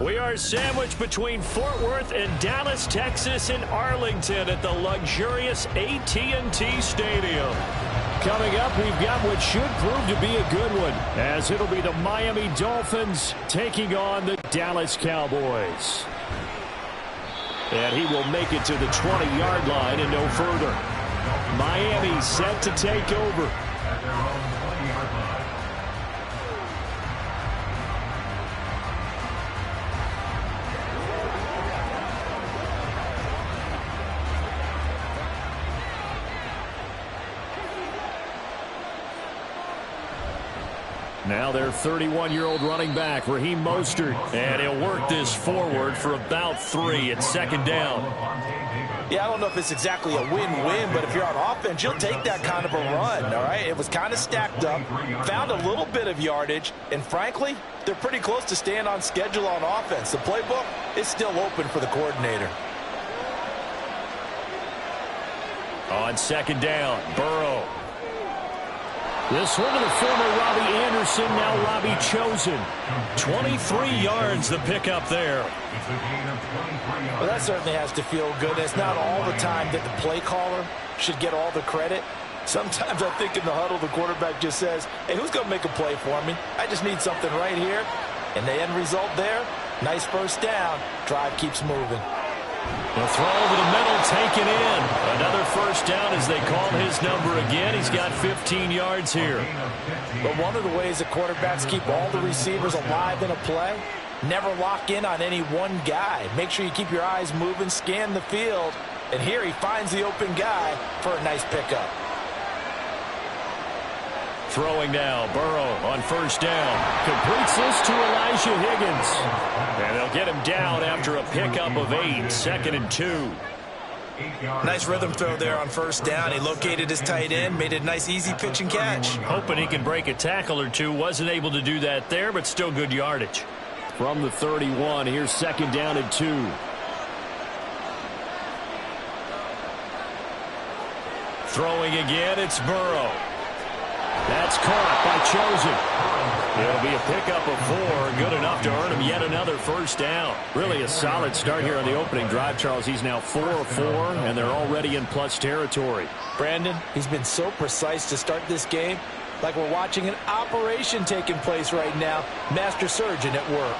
We are sandwiched between Fort Worth and Dallas, Texas, and Arlington at the luxurious AT&T Stadium. Coming up, we've got what should prove to be a good one, as it'll be the Miami Dolphins taking on the Dallas Cowboys. And he will make it to the 20-yard line and no further. Miami set to take over. Now their 31-year-old running back, Raheem Mostert. And he'll work this forward for about 3 at second down. Yeah, I don't know if it's exactly a win-win, but if you're on offense, you'll take that kind of a run, all right? It was kind of stacked up, found a little bit of yardage, and frankly, they're pretty close to staying on schedule on offense. The playbook is still open for the coordinator. On second down, Burrow. This one to the former Robbie Anderson, now Robbie Chosen. 23 yards the pickup there. Well, that certainly has to feel good. It's not all the time that the play caller should get all the credit. Sometimes I think in the huddle, the quarterback just says, hey, who's going to make a play for me? I just need something right here. And the end result there, nice first down. Drive keeps moving. The throw over the middle, taken in. Another first down as they call his number again. He's got 15 yards here. But one of the ways that quarterbacks keep all the receivers alive in a play, never lock in on any one guy. Make sure you keep your eyes moving, scan the field. And here he finds the open guy for a nice pickup. Throwing now, Burrow on first down. Completes this to Elijah Higgins. And they'll get him down after a pickup of 8, second and 2. Nice rhythm throw there on first down. He located his tight end, made it a nice easy pitch and catch. Hoping he can break a tackle or two. Wasn't able to do that there, but still good yardage. From the 31, here's second down and 2. Throwing again, it's Burrow. That's caught by Chosen. It'll be a pickup of 4, good enough to earn him yet another first down. Really a solid start here on the opening drive, Charles. He's now 4 of 4, and they're already in plus territory. Brandon, he's been so precise to start this game, like we're watching an operation taking place right now. Master surgeon at work.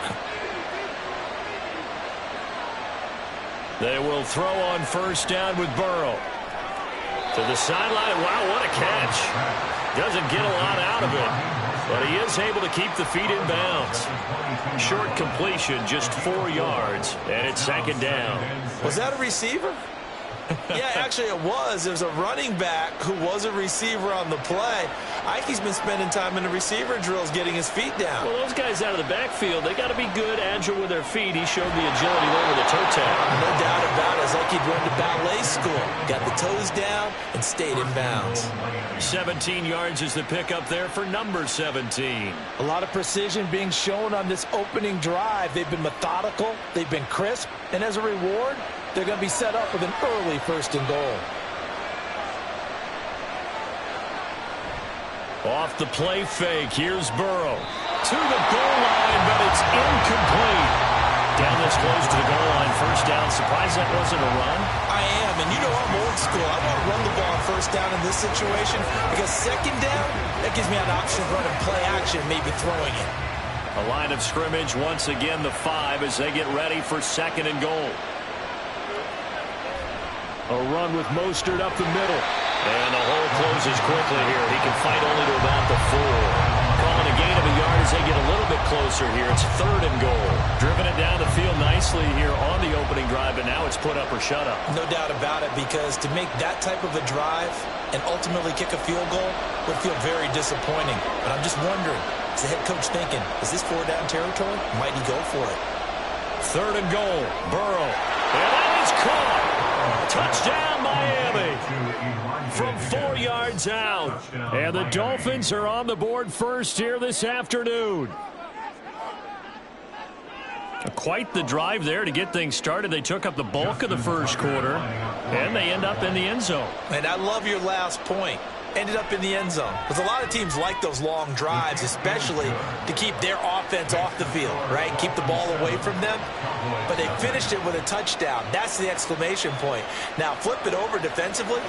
They will throw on first down with Burrow. To the sideline. Wow, what a catch. Doesn't get a lot out of it, but he is able to keep the feet in bounds. Short completion, just 4 yards, and it's second down. Was that a receiver? Yeah, actually it was. It was a running back who was a receiver on the play. Ike's been spending time in the receiver drills getting his feet down. Well, those guys out of the backfield, they got to be good, agile with their feet. He showed the agility there with a toe tap. No doubt about it. It's like he'd run to ballet school. Got the toes down and stayed in bounds. 17 yards is the pickup there for number 17. A lot of precision being shown on this opening drive. They've been methodical. They've been crisp. And as a reward, they're going to be set up with an early first and goal. Off the play fake, here's Burrow. To the goal line, but it's incomplete. Down this close to the goal line, first down. Surprised that wasn't a run? I am, and you know I'm old school. I want to run the ball on first down in this situation because second down, that gives me an option of running play action, maybe throwing it. A line of scrimmage, once again the 5 as they get ready for second and goal. A run with Mostert up the middle. And the hole closes quickly here. He can fight only to about the 4. Calling a gain of a yard as they get a little bit closer here. It's third and goal. Driven it down the field nicely here on the opening drive, and now it's put up or shut up. No doubt about it, because to make that type of a drive and ultimately kick a field goal would feel very disappointing. But I'm just wondering, is the head coach thinking, is this 4-down territory? Might he go for it? Third and goal. Burrow. And that is caught. Touchdown, Miami. From 4 yards out. And the Dolphins are on the board first here this afternoon. Quite the drive there to get things started. They took up the bulk of the first quarter, and they end up in the end zone. And I love your last point. Ended up in the end zone. Because a lot of teams like those long drives, especially to keep their offense off the field, right? Keep the ball away from them. But they finished it with a touchdown. That's the exclamation point. Now, flip it over defensively.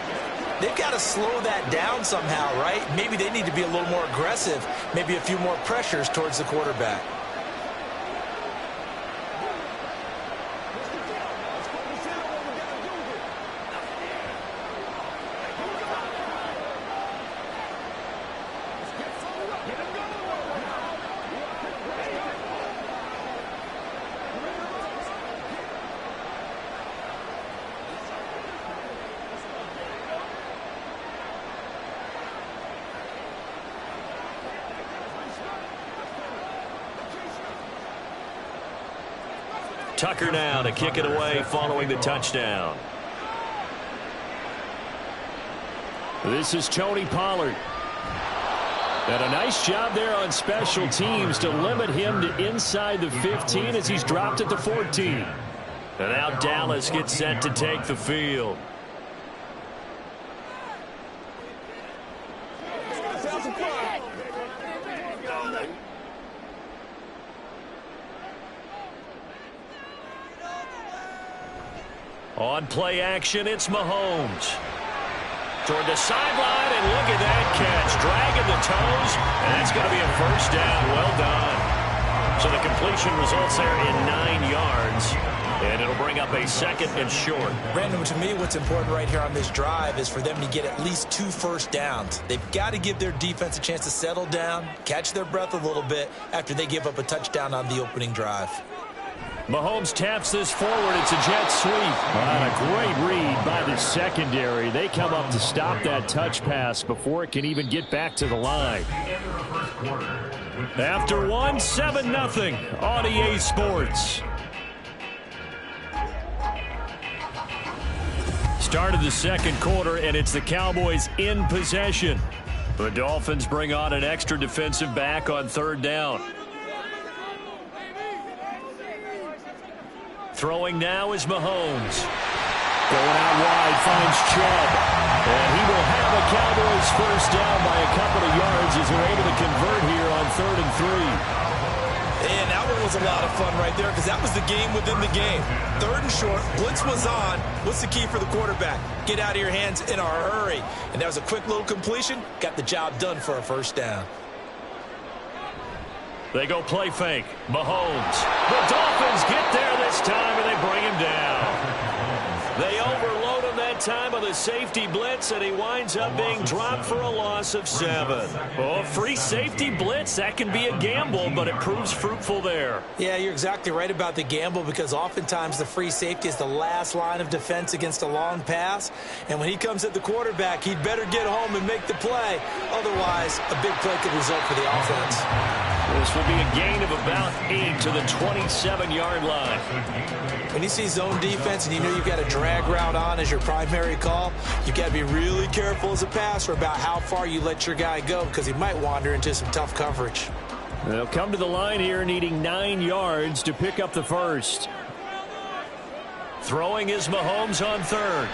They've got to slow that down somehow, right? Maybe they need to be a little more aggressive. Maybe a few more pressures towards the quarterback. Tucker now to kick it away following the touchdown. This is Tony Pollard. And a nice job there on special teams to limit him to inside the 15 as he's dropped at the 14. And now Dallas gets set to take the field. On play action, it's Mahomes. Toward the sideline, and look at that catch. Dragging the toes, and that's going to be a first down. Well done. So the completion results there in 9 yards, and it'll bring up a second and short. Brandon, to me, what's important right here on this drive is for them to get at least 2 first downs. They've got to give their defense a chance to settle down, catch their breath a little bit after they give up a touchdown on the opening drive. Mahomes taps this forward. It's a jet sweep. And a great read by the secondary. They come up to stop that touch pass before it can even get back to the line. After one, 7-0 on EA Sports. Started the second quarter, and it's the Cowboys in possession. The Dolphins bring on an extra defensive back on third down. Throwing now is Mahomes. Going out wide, finds Chubb. And he will have a Cowboys first down by a couple of yards as they're able to convert here on 3rd and 3. And that one was a lot of fun right there because that was the game within the game. 3rd and short, blitz was on. What's the key for the quarterback? Get out of your hands in a hurry. And that was a quick little completion. Got the job done for a first down. They go play fake. Mahomes. The Dolphins get there this time, and they bring him down. They overload him that time with a safety blitz, and he winds up being dropped for a loss of 7. Oh, free safety blitz, that can be a gamble, but it proves fruitful there. Yeah, you're exactly right about the gamble because oftentimes the free safety is the last line of defense against a long pass. And when he comes at the quarterback, he'd better get home and make the play. Otherwise, a big play could result for the offense. This will be a gain of about 8 to the 27-yard line. When you see zone defense and you know you've got a drag route on as your primary call, you've got to be really careful as a passer about how far you let your guy go because he might wander into some tough coverage. They'll come to the line here needing 9 yards to pick up the first. Throwing is Mahomes on 3rd.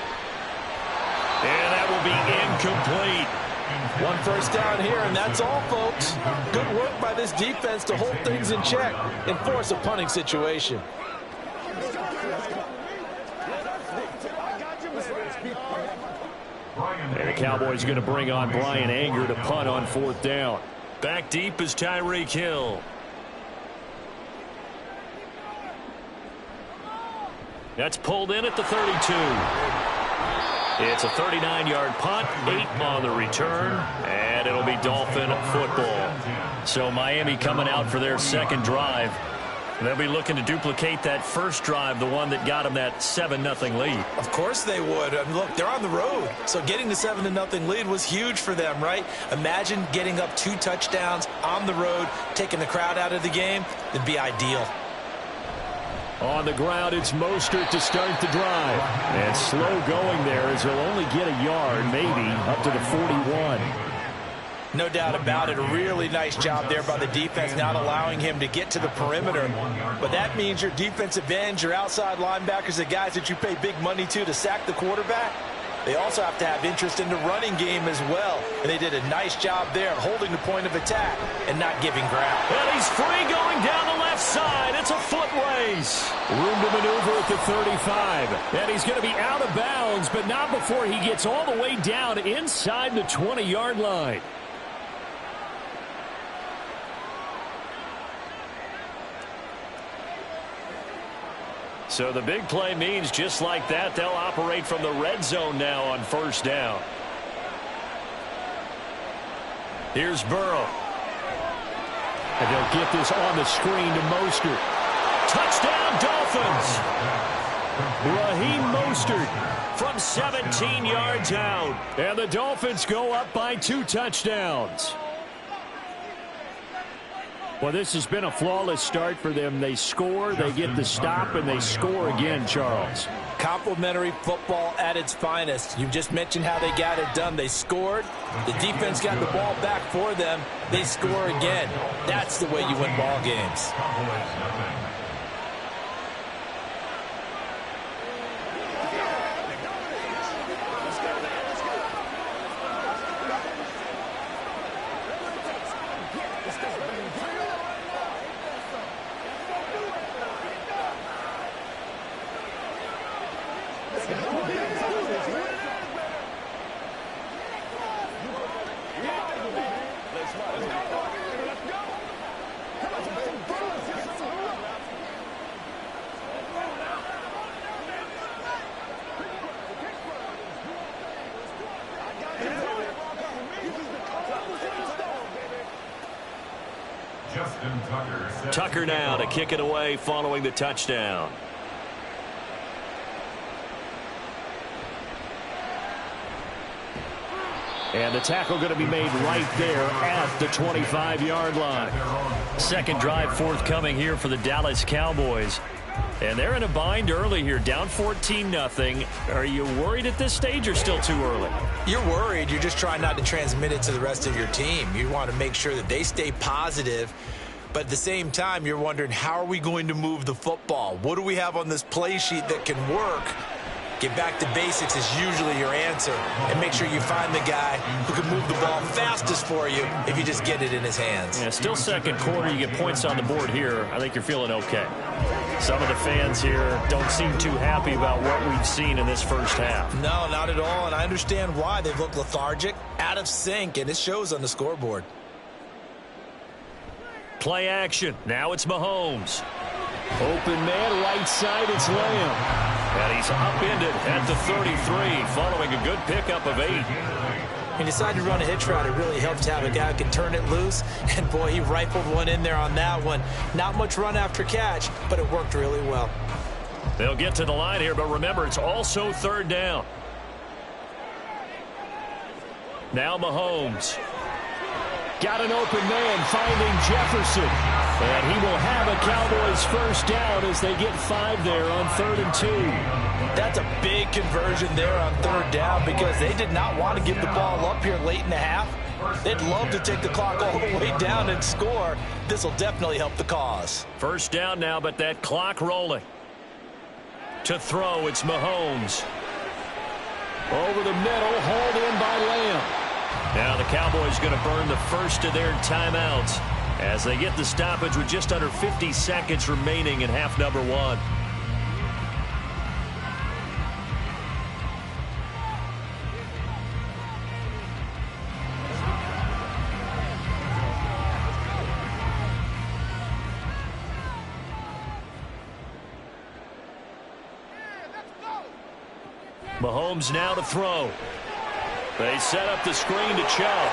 And that will be incomplete. 1 first down here, and that's all, folks. Good work by this defense to hold things in check and force a punting situation. And the Cowboys going to bring on Brian Anger to punt on 4th down. Back deep is Tyreek Hill. That's pulled in at the 32. It's a 39-yard punt, 8 on the return, and it'll be Dolphin football. So Miami coming out for their second drive. They'll be looking to duplicate that first drive, the one that got them that 7-0 lead. Of course they would. I mean, look, they're on the road. So getting the 7-0 lead was huge for them, right? Imagine getting up 2 touchdowns on the road, taking the crowd out of the game. It'd be ideal. On the ground, it's Mostert to start the drive. And slow going there as he'll only get a yard, maybe, up to the 41. No doubt about it. A really nice job there by the defense, not allowing him to get to the perimeter. But that means your defensive ends, your outside linebackers, the guys that you pay big money to sack the quarterback, they also have to have interest in the running game as well. And they did a nice job there holding the point of attack and not giving ground. And he's free going down the left side. It's a foot race. Room to maneuver at the 35. And he's going to be out of bounds, but not before he gets all the way down inside the 20-yard line. So the big play means just like that, they'll operate from the red zone now on first down. Here's Burrow. And they'll get this on the screen to Mostert. Touchdown, Dolphins! Raheem Mostert from 17 yards out. And the Dolphins go up by 2 touchdowns. Well, this has been a flawless start for them. They score, they get the stop, and they score again, Charles. Complimentary football at its finest. You just mentioned how they got it done. They scored. The defense got the ball back for them. They score again. That's the way you win ball games. Tucker now to kick it away following the touchdown. And the tackle going to be made right there at the 25-yard line. Second drive forthcoming here for the Dallas Cowboys. And they're in a bind early here, down 14-0. Are you worried at this stage or still too early? You're worried. You're just trying not to transmit it to the rest of your team. You want to make sure that they stay positive. But at the same time, you're wondering, how are we going to move the football? What do we have on this play sheet that can work? Get back to basics is usually your answer. And make sure you find the guy who can move the ball fastest for you if you just get it in his hands. Yeah, still second quarter. You get points on the board here. I think you're feeling okay. Some of the fans here don't seem too happy about what we've seen in this first half. No, not at all. And I understand why. They've looked lethargic, out of sync, and it shows on the scoreboard. Play action. Now it's Mahomes. Open man, right side, it's Lamb. And he's upended at the 33 following a good pickup of 8. He decided to run a hitch route. It really helps to have a guy who can turn it loose. And, boy, he rifled one in there on that one. Not much run after catch, but it worked really well. They'll get to the line here, but remember, it's also third down. Now Mahomes. Got an open man, finding Jefferson. And he will have a Cowboys first down as they get 5 there on 3rd and 2. That's a big conversion there on 3rd down because they did not want to give the ball up here late in the half. They'd love to take the clock all the way down and score. This will definitely help the cause. First down now, but that clock rolling. To throw, it's Mahomes. Over the middle, hauled in by Lamb. Now the Cowboys going to burn the first of their timeouts as they get the stoppage with just under 50 seconds remaining in half number 1. Mahomes now to throw. They set up the screen to Chubb.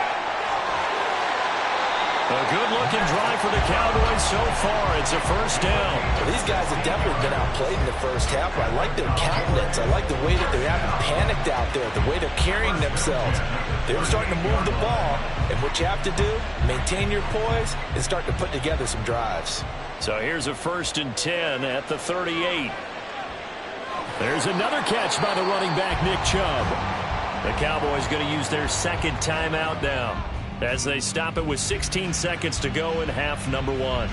A good-looking drive for the Cowboys so far. It's a first down. Well, these guys have definitely been outplayed in the first half. I like their countenance. I like the way that they haven't panicked out there, the way they're carrying themselves. They're starting to move the ball. And what you have to do, maintain your poise and start to put together some drives. So here's a 1st and 10 at the 38. There's another catch by the running back, Nick Chubb. The Cowboys going to use their second timeout now as they stop it with 16 seconds to go in half number 1.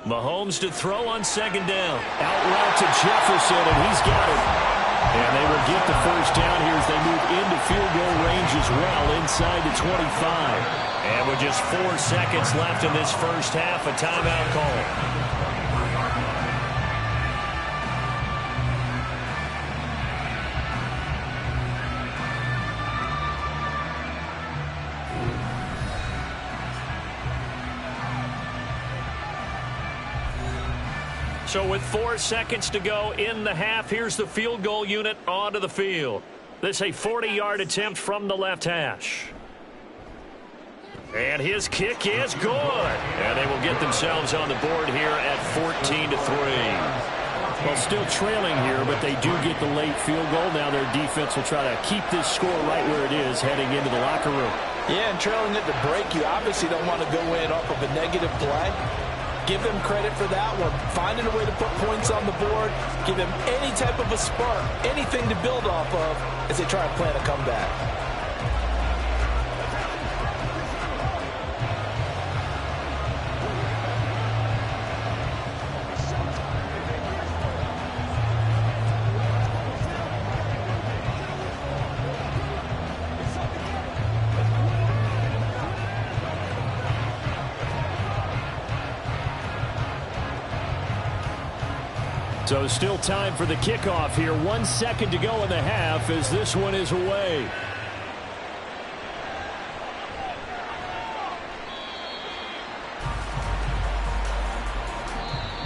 Mahomes to throw on 2nd down. Out route to Jefferson, and he's got it. And they will get the first down here as they move into field goal range as well inside the 25. And with just 4 seconds left in this first half, a timeout call. So with 4 seconds to go in the half, here's the field goal unit onto the field. This a 40-yard attempt from the left hash. And his kick is good. And they will get themselves on the board here at 14-3. Well, still trailing here, but they do get the late field goal. Now their defense will try to keep this score right where it is heading into the locker room. Yeah, and trailing at the break, you obviously don't want to go in off of a negative play. Give them credit for that one. Finding a way to put points on the board. Give them any type of a spark, anything to build off of as they try to plan a comeback. So still time for the kickoff here. 1 second to go in the half as this one is away.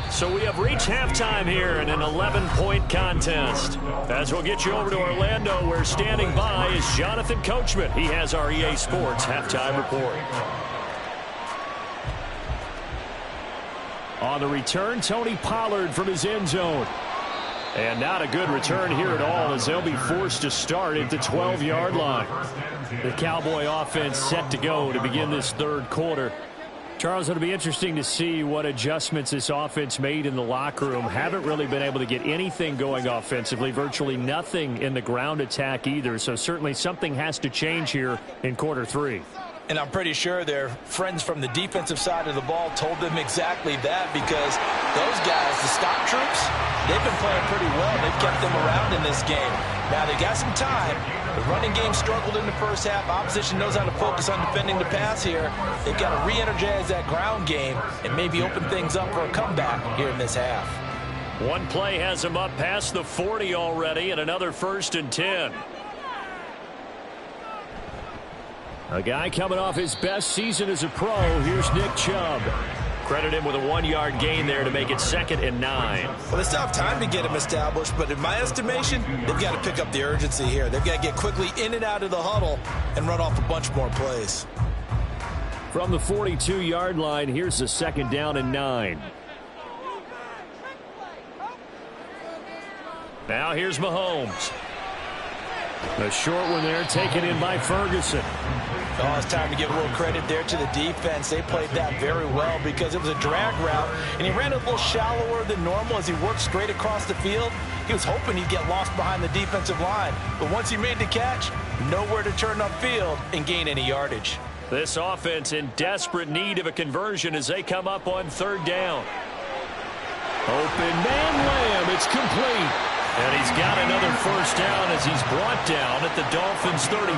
So we have reached halftime here in an 11-point contest. As we'll get you over to Orlando, where standing by is Jonathan Coachman. He has our EA Sports halftime report. On the return, Tony Pollard from his end zone. And not a good return here at all as they'll be forced to start at the 12-yard line. The Cowboy offense set to go to begin this third quarter. Charles, it'll be interesting to see what adjustments this offense made in the locker room. Haven't really been able to get anything going offensively, virtually nothing in the ground attack either. So certainly something has to change here in quarter three. And I'm pretty sure their friends from the defensive side of the ball told them exactly that, because those guys, the stock troops, they've been playing pretty well. They've kept them around in this game. Now, they got some time. The running game struggled in the first half. Opposition knows how to focus on defending the pass here. They've got to re-energize that ground game and maybe open things up for a comeback here in this half. One play has them up past the 40 already, and another 1st and 10. A guy coming off his best season as a pro. Here's Nick Chubb. Credit him with a 1-yard gain there to make it 2nd and 9. Well, they still have time to get him established, but in my estimation, they've got to pick up the urgency here. They've got to get quickly in and out of the huddle and run off a bunch more plays. From the 42-yard line, here's the 2nd down and 9. Now here's Mahomes. A short one there, taken in by Ferguson. Oh, it's time to give a little credit there to the defense. They played that very well because it was a drag route, and he ran a little shallower than normal as he worked straight across the field. He was hoping he'd get lost behind the defensive line, but once he made the catch, nowhere to turn upfield and gain any yardage. This offense in desperate need of a conversion as they come up on 3rd down. Open man Lamb, it's complete. And he's got another 1st down as he's brought down at the Dolphins' 35.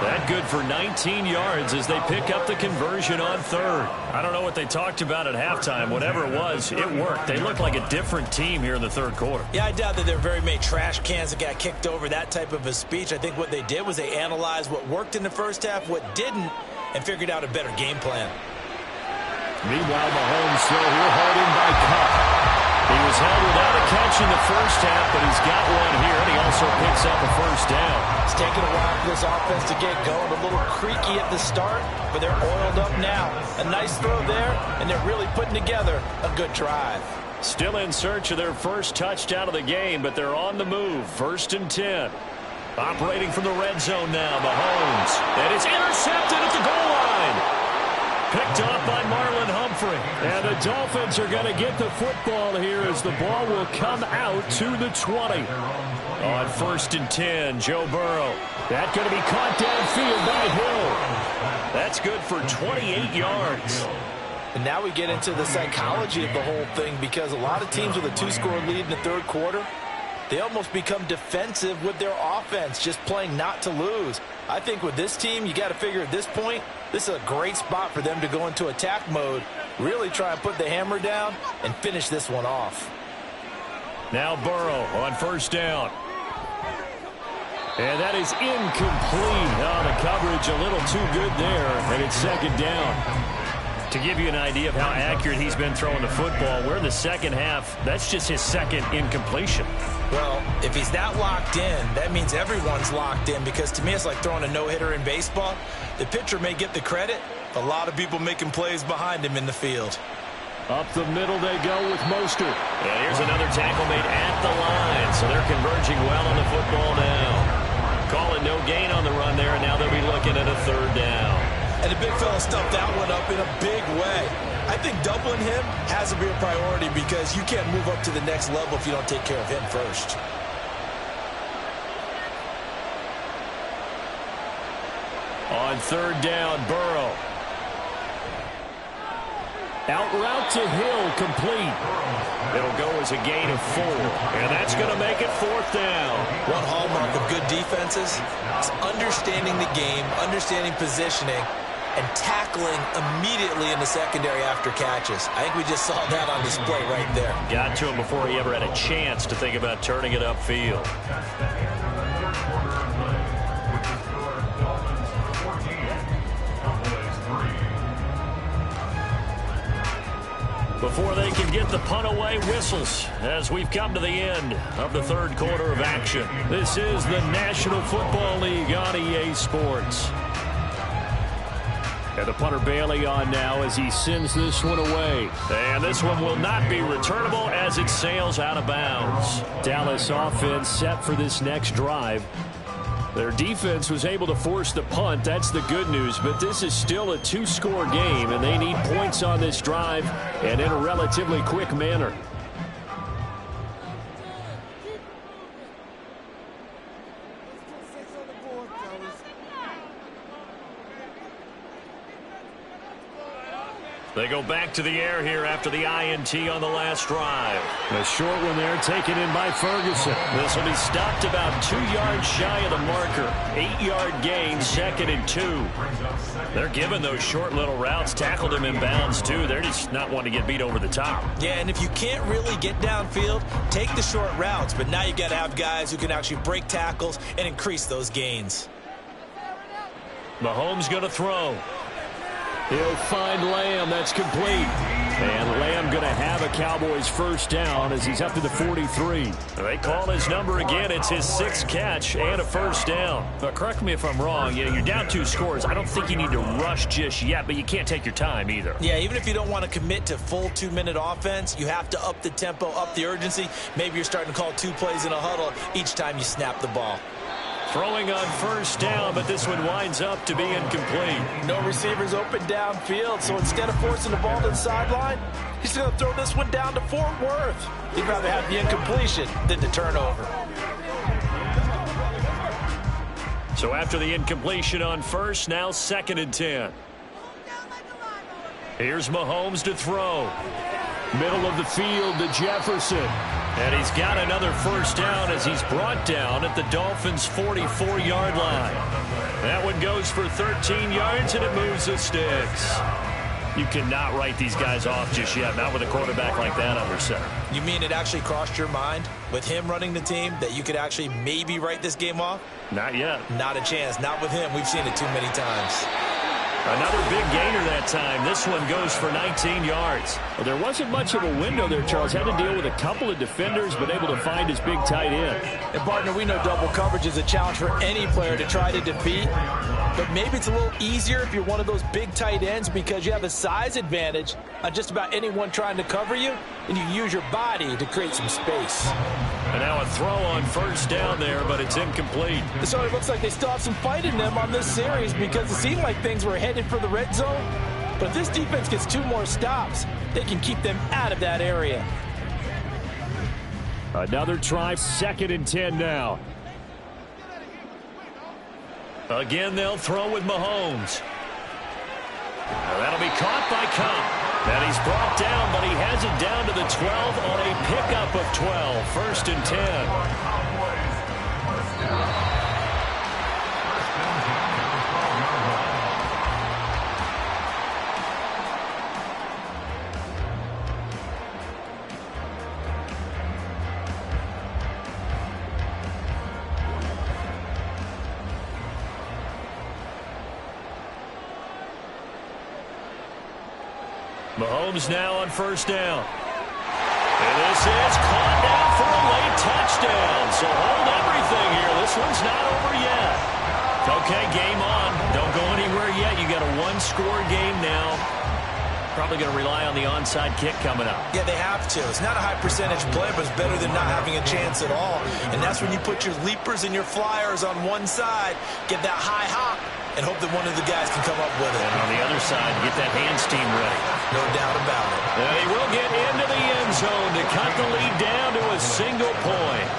That good for 19 yards as they pick up the conversion on 3rd. I don't know what they talked about at halftime. Whatever it was, it worked. They look like a different team here in the 3rd quarter. Yeah, I doubt that there are very many trash cans that got kicked over, that type of a speech. I think what they did was they analyzed what worked in the first half, what didn't, and figured out a better game plan. Meanwhile, Mahomes still here holding by Cup. He was held without a catch in the first half, but he's got one here, and he also picks up a 1st down. It's taken a while for this offense to get going. A little creaky at the start, but they're oiled up now. A nice throw there, and they're really putting together a good drive. Still in search of their first touchdown of the game, but they're on the move. 1st and 10. Operating from the red zone now, Mahomes. And it's intercepted at the goal line. Picked up by Marlon Humphrey. And the Dolphins are going to get the football here as the ball will come out to the 20. On 1st and 10, Joe Burrow. That's going to be caught downfield by Hill. That's good for 28 yards. And now we get into the psychology of the whole thing, because a lot of teams with a 2-score lead in the 3rd quarter, they almost become defensive with their offense, just playing not to lose. I think with this team, you got to figure at this point, this is a great spot for them to go into attack mode, really try and put the hammer down and finish this one off. Now Burrow on 1st down. And that is incomplete. Oh, the coverage a little too good there, and it's 2nd down. To give you an idea of how accurate he's been throwing the football, we're in the second half. That's just his second incompletion. Well, if he's that locked in, that means everyone's locked in, because to me it's like throwing a no-hitter in baseball. The pitcher may get the credit, a lot of people making plays behind him in the field. Up the middle they go with Mostert. And here's another tackle made at the line, so they're converging well on the football now. Calling no gain on the run there, and now they'll be looking at a third down. And the big fella stuffed that one up in a big way. I think doubling him has to be a priority, because you can't move up to the next level if you don't take care of him first. On third down, Burrow. Out route to Hill, complete. It'll go as a gain of 4, and that's going to make it fourth down. One hallmark of good defenses is understanding the game, understanding positioning, and tackling immediately in the secondary after catches. I think we just saw that on display right there. Got to him before he ever had a chance to think about turning it upfield. Before they can get the punt away, whistles as we've come to the end of the third quarter of action. This is the National Football League on EA Sports. And the punter Bailey on now as he sends this one away. And this one will not be returnable as it sails out of bounds. Dallas offense set for this next drive. Their defense was able to force the punt. That's the good news. But this is still a 2-score game, and they need points on this drive and in a relatively quick manner. They go back to the air here after the INT on the last drive. A short one there taken in by Ferguson. This will be stopped about 2 yards shy of the marker. 8-yard gain, 2nd and 2. They're giving those short little routes. Tackled him in bounds, too. They're just not wanting to get beat over the top. Yeah, and if you can't really get downfield, take the short routes. But now you got to have guys who can actually break tackles and increase those gains. Mahomes going to throw. He'll find Lamb. That's complete. And Lamb going to have a Cowboys first down as he's up to the 43. They call his number again. It's his 6th catch and a first down. But correct me if I'm wrong. You know, you're down 2 scores. I don't think you need to rush just yet, but you can't take your time either. Yeah, even if you don't want to commit to full 2-minute offense, you have to up the tempo, up the urgency. Maybe you're starting to call 2 plays in a huddle each time you snap the ball. Throwing on first down, but this one winds up to be incomplete. No receivers open downfield, so instead of forcing the ball to the sideline, he's going to throw this one down to Fort Worth. He'd rather have the incompletion than the turnover. So after the incompletion on first, now 2nd and 10. Here's Mahomes to throw. Middle of the field to Jefferson. And he's got another first down as he's brought down at the Dolphins' 44-yard line. That one goes for 13 yards, and it moves the sticks. You cannot write these guys off just yet, not with a quarterback like that under center. You mean it actually crossed your mind with him running the team that you could actually maybe write this game off? Not yet. Not a chance. Not with him. We've seen it too many times. Another big gainer that time. This one goes for 19 yards. Well, there wasn't much of a window there, Charles. Had to deal with a couple of defenders, but able to find his big tight end. And, partner, we know double coverage is a challenge for any player to try to defeat. But maybe it's a little easier if you're one of those big tight ends because you have a size advantage on just about anyone trying to cover you, and you use your body to create some space. And now a throw on first down there, but it's incomplete. So it looks like they still have some fight in them on this series because it seemed like things were headed for the red zone. But if this defense gets 2 more stops, they can keep them out of that area. Another try, 2nd and 10 now. Again, they'll throw with Mahomes. That'll be caught by Kupp. And he's brought down, but he has it down to the 12 on a pickup of 12. 1st and 10. Mahomes now on first down. And this is caught down for a late touchdown. So hold everything here. This one's not over yet. Okay, game on. Don't go anywhere yet. You got a one-score game now. Probably going to rely on the onside kick coming up. Yeah, they have to. It's not a high percentage play, but it's better than not having a chance at all. And that's when you put your leapers and your flyers on one side, get that high hop, and hope that one of the guys can come up with it. And on the other side, get that hands team ready. No doubt about it. They will get into the end zone to cut the lead down to a single point.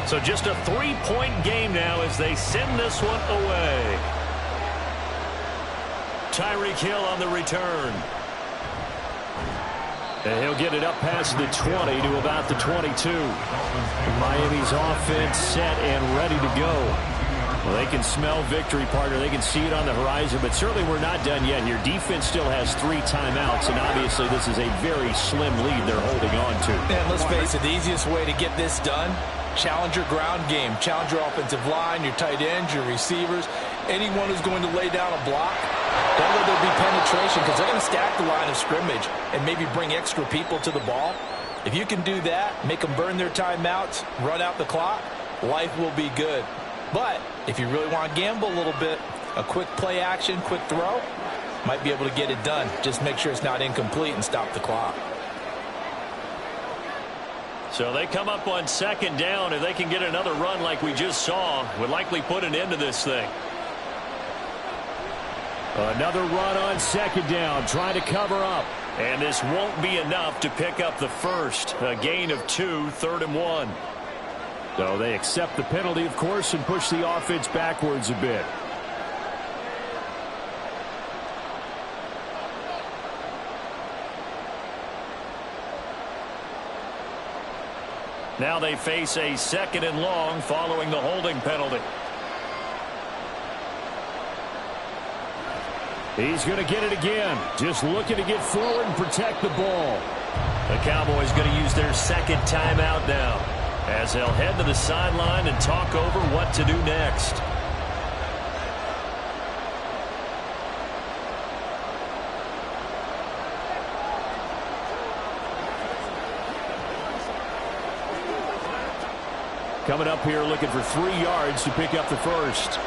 So just a 3-point game now as they send this one away. Tyreek Hill on the return. And he'll get it up past the 20 to about the 22. Miami's offense set and ready to go. Well, they can smell victory, partner. They can see it on the horizon, but certainly we're not done yet here. Defense still has 3 timeouts, and obviously this is a very slim lead they're holding on to. And let's face it, the easiest way to get this done, challenge your ground game. Challenge your offensive line, your tight ends, your receivers, anyone who's going to lay down a block. Don't let there be penetration because they're going to stack the line of scrimmage and maybe bring extra people to the ball. If you can do that, make them burn their timeouts, run out the clock, life will be good. But if you really want to gamble a little bit, a quick play action, quick throw, might be able to get it done. Just make sure it's not incomplete and stop the clock. So they come up on second down. If they can get another run like we just saw, would likely put an end to this thing. Another run on second down, trying to cover up. And this won't be enough to pick up the first. A gain of 2, 3rd and 1. So they accept the penalty, of course, and push the offense backwards a bit. Now they face a 2nd and long following the holding penalty. He's going to get it again. Just looking to get forward and protect the ball. The Cowboys going to use their 2nd timeout now, as they'll head to the sideline and talk over what to do next. Coming up here looking for 3 yards to pick up the first.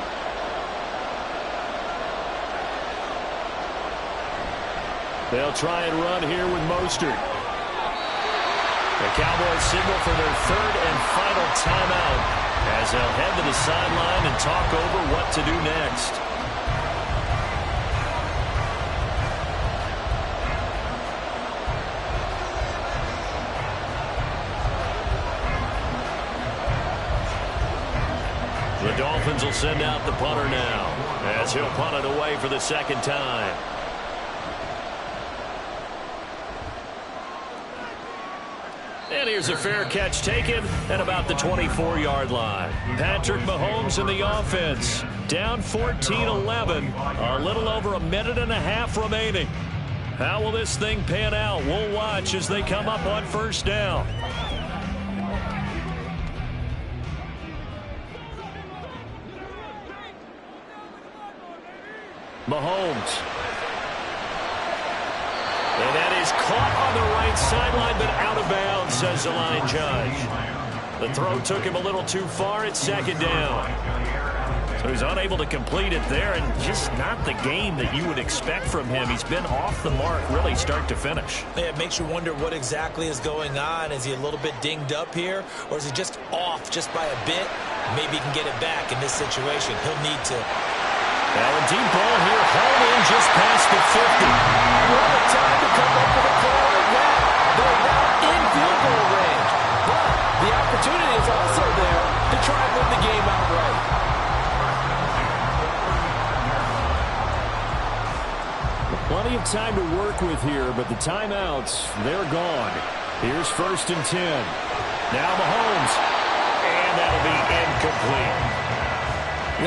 They'll try and run here with Mostert. The Cowboys signal for their 3rd and final timeout as they'll head to the sideline and talk over what to do next. The Dolphins will send out the punter now as he'll punt it away for the 2nd time. And here's a fair catch taken at about the 24-yard line. Patrick Mahomes in the offense. Down 14-11. A little over a minute and a half remaining. How will this thing pan out? We'll watch as they come up on first down. Mahomes. And that is caught on the right sideline, but out of bounds, says the line judge. The throw took him a little too far at 2nd down. So he's unable to complete it there, and just not the game that you would expect from him. He's been off the mark, really start to finish. Yeah, it makes you wonder what exactly is going on. Is he a little bit dinged up here, or is he just off just by a bit? Maybe he can get it back in this situation. He'll need to. Now a deep ball here, hauled in just past the 50. What a time to come up with a play like that. They're now in field goal range. also there to try and win the game outright. Plenty of time to work with here, but the timeouts, they're gone. Here's 1st and 10. Now Mahomes. And that'll be incomplete.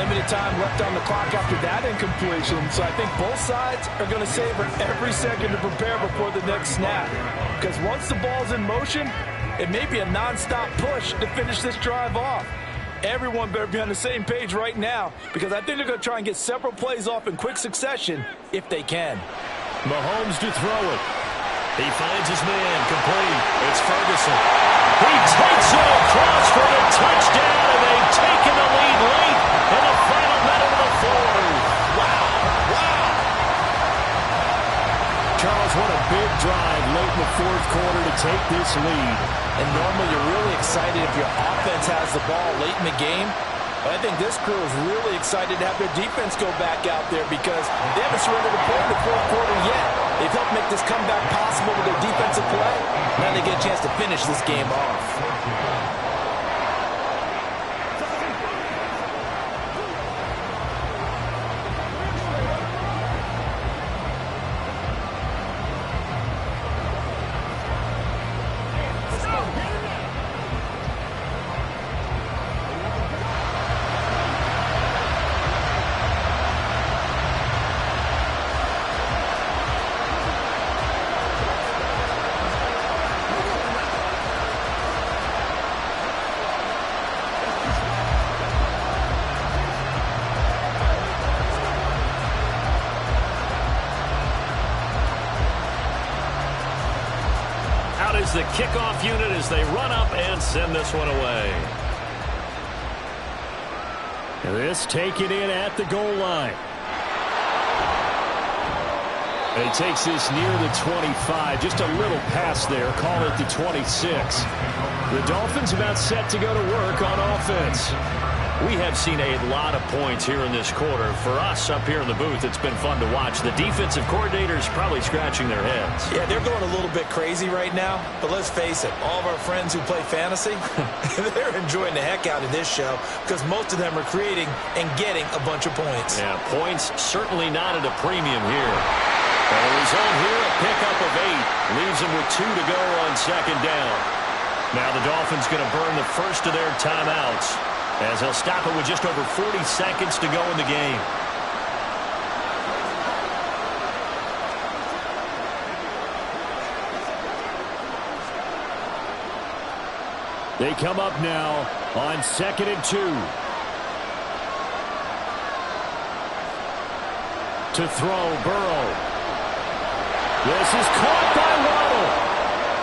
Limited time left on the clock after that incompletion, so I think both sides are going to savor every second to prepare before the next snap. Because once the ball's in motion, it may be a nonstop push to finish this drive off. Everyone better be on the same page right now, because I think they're going to try and get several plays off in quick succession if they can. Mahomes to throw it. He finds his man, complete. It's Ferguson. He takes it across for the touchdown, and they've taken the lead late in the final minute of the fourth. Wow. Charles, what a big drive late in the fourth quarter to take this lead. And normally you're really excited if your offense has the ball late in the game. But I think this crew is really excited to have their defense go back out there because they haven't surrendered a point in the fourth quarter yet. They've helped make this comeback possible with their defensive play. Now they get a chance to finish this game off. Is the kickoff unit as they run up and send this one away. This taken in at the goal line. He takes this near the 25. Just a little pass there. Call it the 26. The Dolphins about set to go to work on offense. We have seen a lot of points here in this quarter. For us up here in the booth, it's been fun to watch. The defensive coordinators probably scratching their heads. Yeah, they're going a little bit crazy right now. But let's face it, all of our friends who play fantasy, they're enjoying the heck out of this show because most of them are creating and getting a bunch of points. Yeah, points certainly not at a premium here. The result here, a pickup of 8. Leaves them with 2 to go on 2nd down. Now the Dolphins going to burn the first of their timeouts, as they'll stop it with just over 40 seconds to go in the game. They come up now on 2nd and 2. To throw, Burrow. This is caught by Waddle.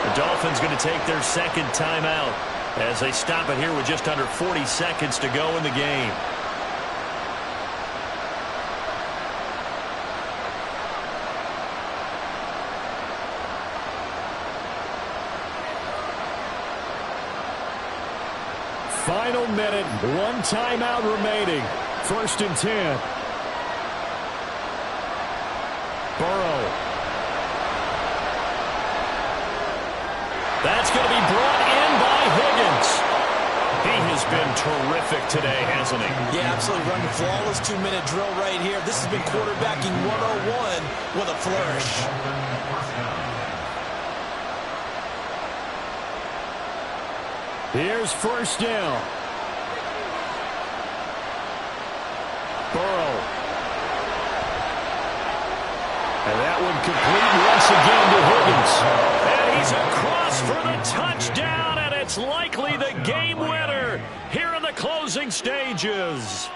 The Dolphins going to take their second timeout as they stop it here with just under 40 seconds to go in the game. Final minute, 1 timeout remaining. 1st and 10. Burrow. That's going to be brought in by Higgins. He has been terrific today, hasn't he? Yeah, absolutely. Running flawless 2-minute drill right here. This has been quarterbacking 101 with a flourish. Here's 1st down. Burrow. And that one complete once again to Higgins. And he's across for the touchdown, and it's likely the game winner here in the closing stages.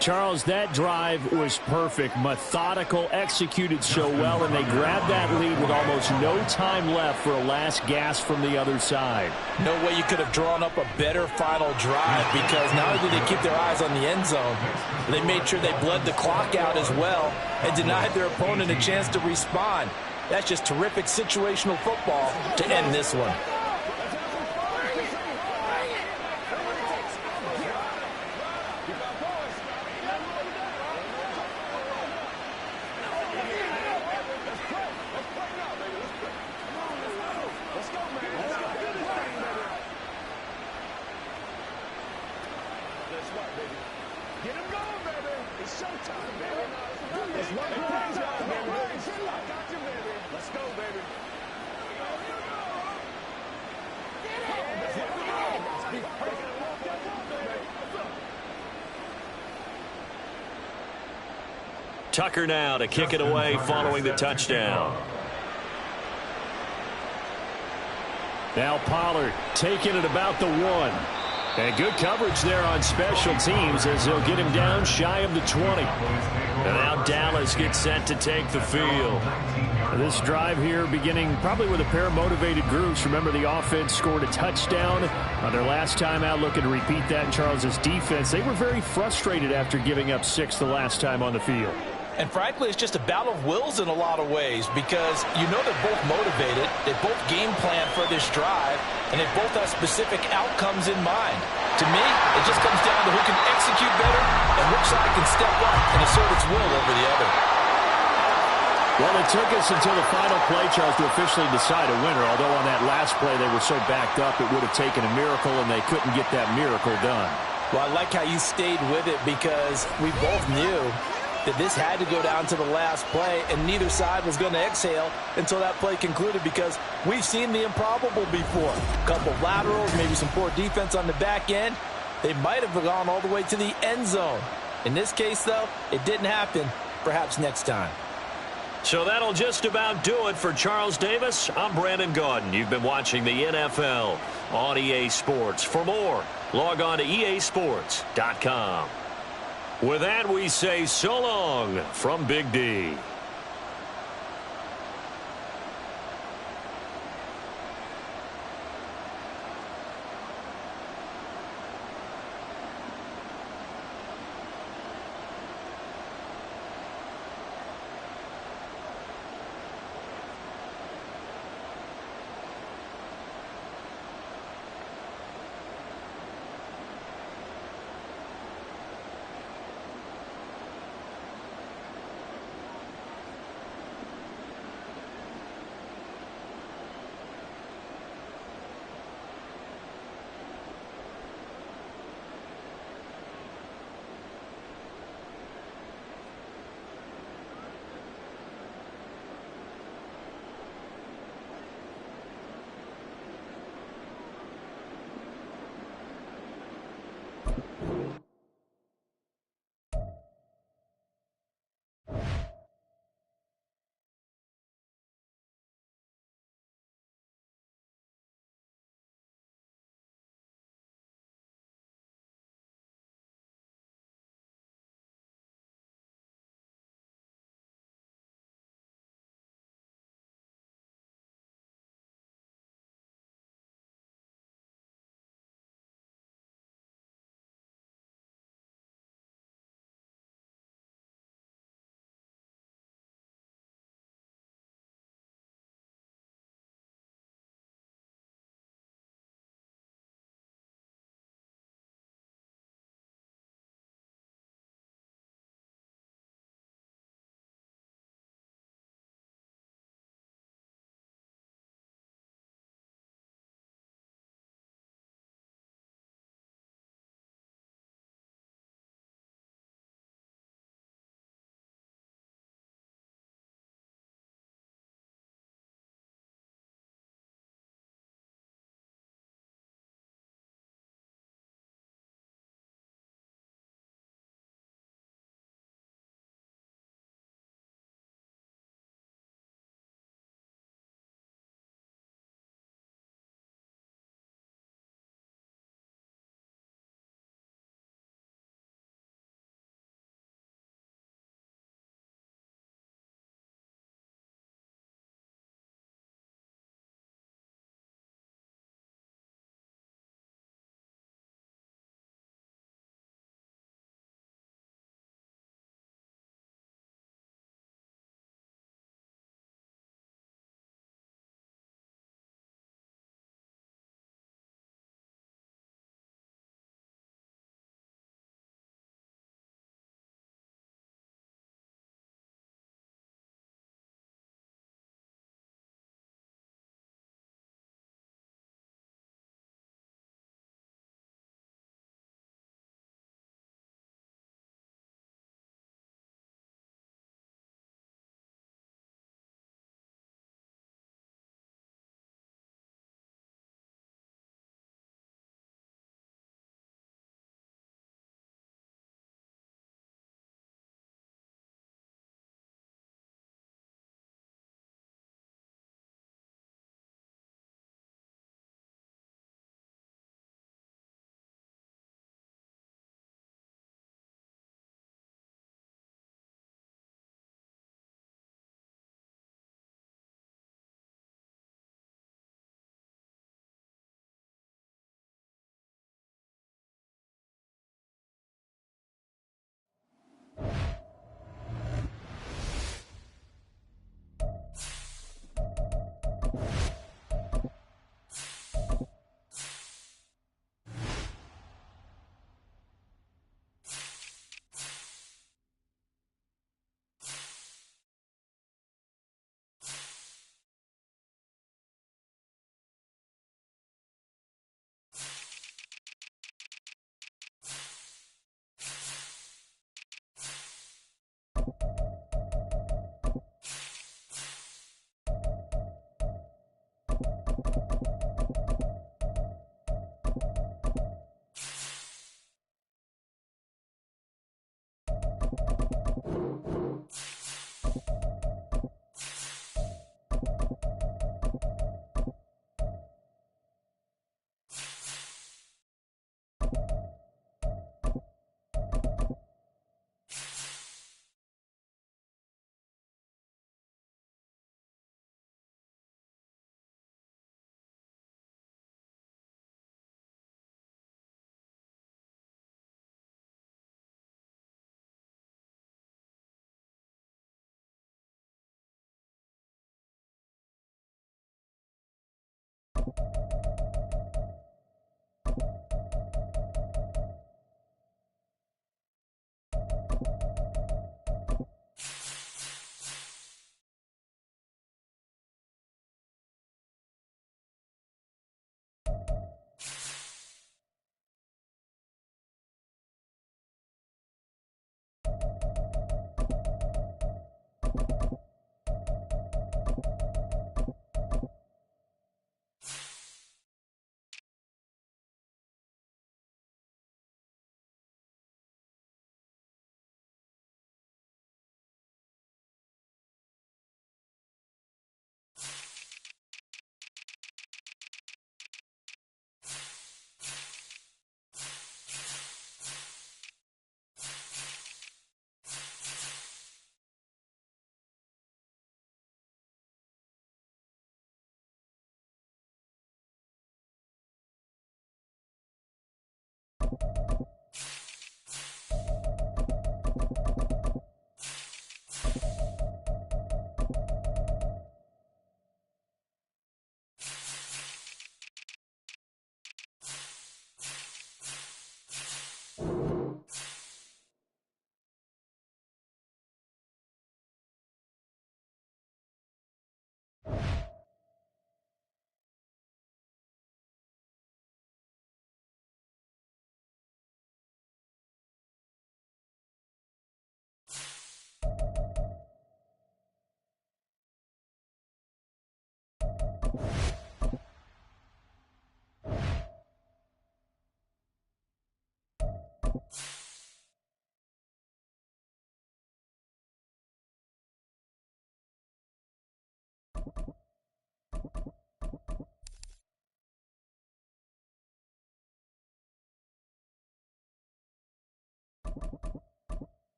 Charles, that drive was perfect. Methodical, executed so well, and they grabbed that lead with almost no time left for a last gasp from the other side. No way you could have drawn up a better final drive because not only did they keep their eyes on the end zone, they made sure they bled the clock out as well and denied their opponent a chance to respond. That's just terrific situational football to end this one. Get him going, baby. It's showtime, baby. It's one play job, baby. I got you, baby. Let's go, baby. Tucker now to kick it away following the touchdown. Now Pollard taking it about the 1. And good coverage there on special teams as they'll get him down shy of the 20. And now Dallas gets set to take the field. This drive here beginning probably with a pair of motivated groups. Remember, the offense scored a touchdown on their last time out, looking to repeat that in Charles's defense. They were very frustrated after giving up 6 the last time on the field. And frankly, it's just a battle of wills in a lot of ways because you know they're both motivated, they both game plan for this drive, and they both have specific outcomes in mind. To me, it just comes down to who can execute better and which side can step up and assert its will over the other. Well, it took us until the final play, Charles, to officially decide a winner, although on that last play they were so backed up it would have taken a miracle, and they couldn't get that miracle done. Well, I like how you stayed with it because we both knew that this had to go down to the last play, and neither side was going to exhale until that play concluded because we've seen the improbable before. A couple of laterals, maybe some poor defense on the back end. They might have gone all the way to the end zone. In this case, though, it didn't happen. Perhaps next time. So that'll just about do it for Charles Davis. I'm Brandon Gaudin. You've been watching the NFL on EA Sports. For more, log on to easports.com. With that, we say so long from Big D.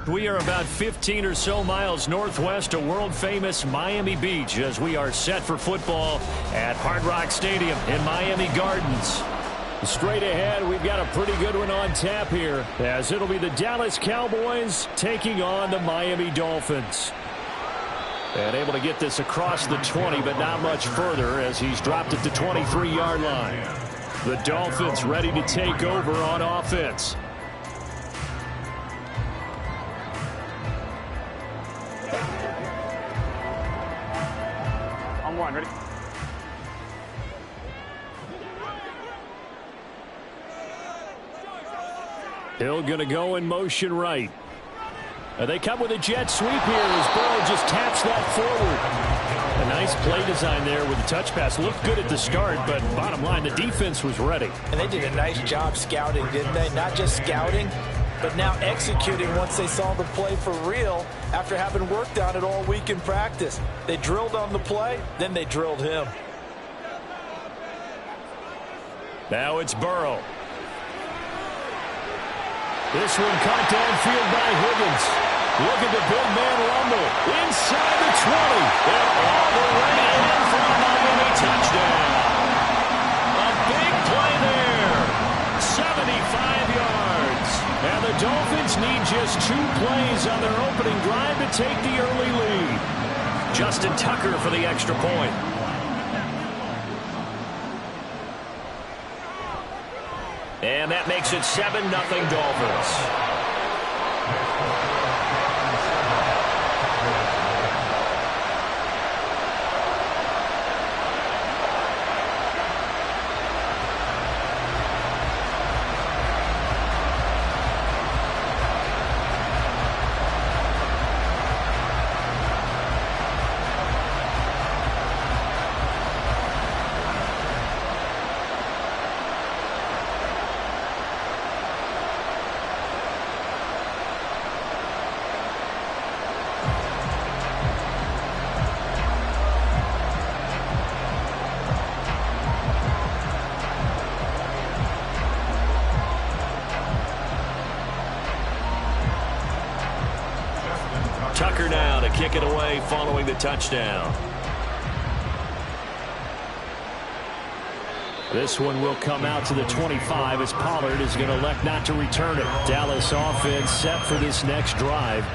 We are about 15 or so miles northwest of world-famous Miami Beach as we are set for football at Hard Rock Stadium in Miami Gardens. Straight ahead, we've got a pretty good one on tap here, as it'll be the Dallas Cowboys taking on the Miami Dolphins. And able to get this across the 20, but not much further as he's dropped at the 23-yard line. The Dolphins ready to take over on offense. On one, ready? Hill going to go in motion right. They come with a jet sweep here as Burrow just taps that forward. A nice play design there with the touch pass. Looked good at the start, but bottom line, the defense was ready. And they did a nice job scouting, didn't they? Not just scouting, but now executing once they saw the play for real after having worked on it all week in practice. They drilled on the play, then they drilled him. Now it's Burrow. This one caught downfield by Higgins. Look at the big man rumble. Inside the 20. And all the way in for a Miami touchdown. A big play there. 75 yards. And the Dolphins need just 2 plays on their opening drive to take the early lead. Justin Tucker for the extra point. And that makes it 7-0 Dolphins. Tucker now to kick it away following the touchdown. This one will come out to the 25 as Pollard is going to elect not to return it. Dallas offense set for this next drive.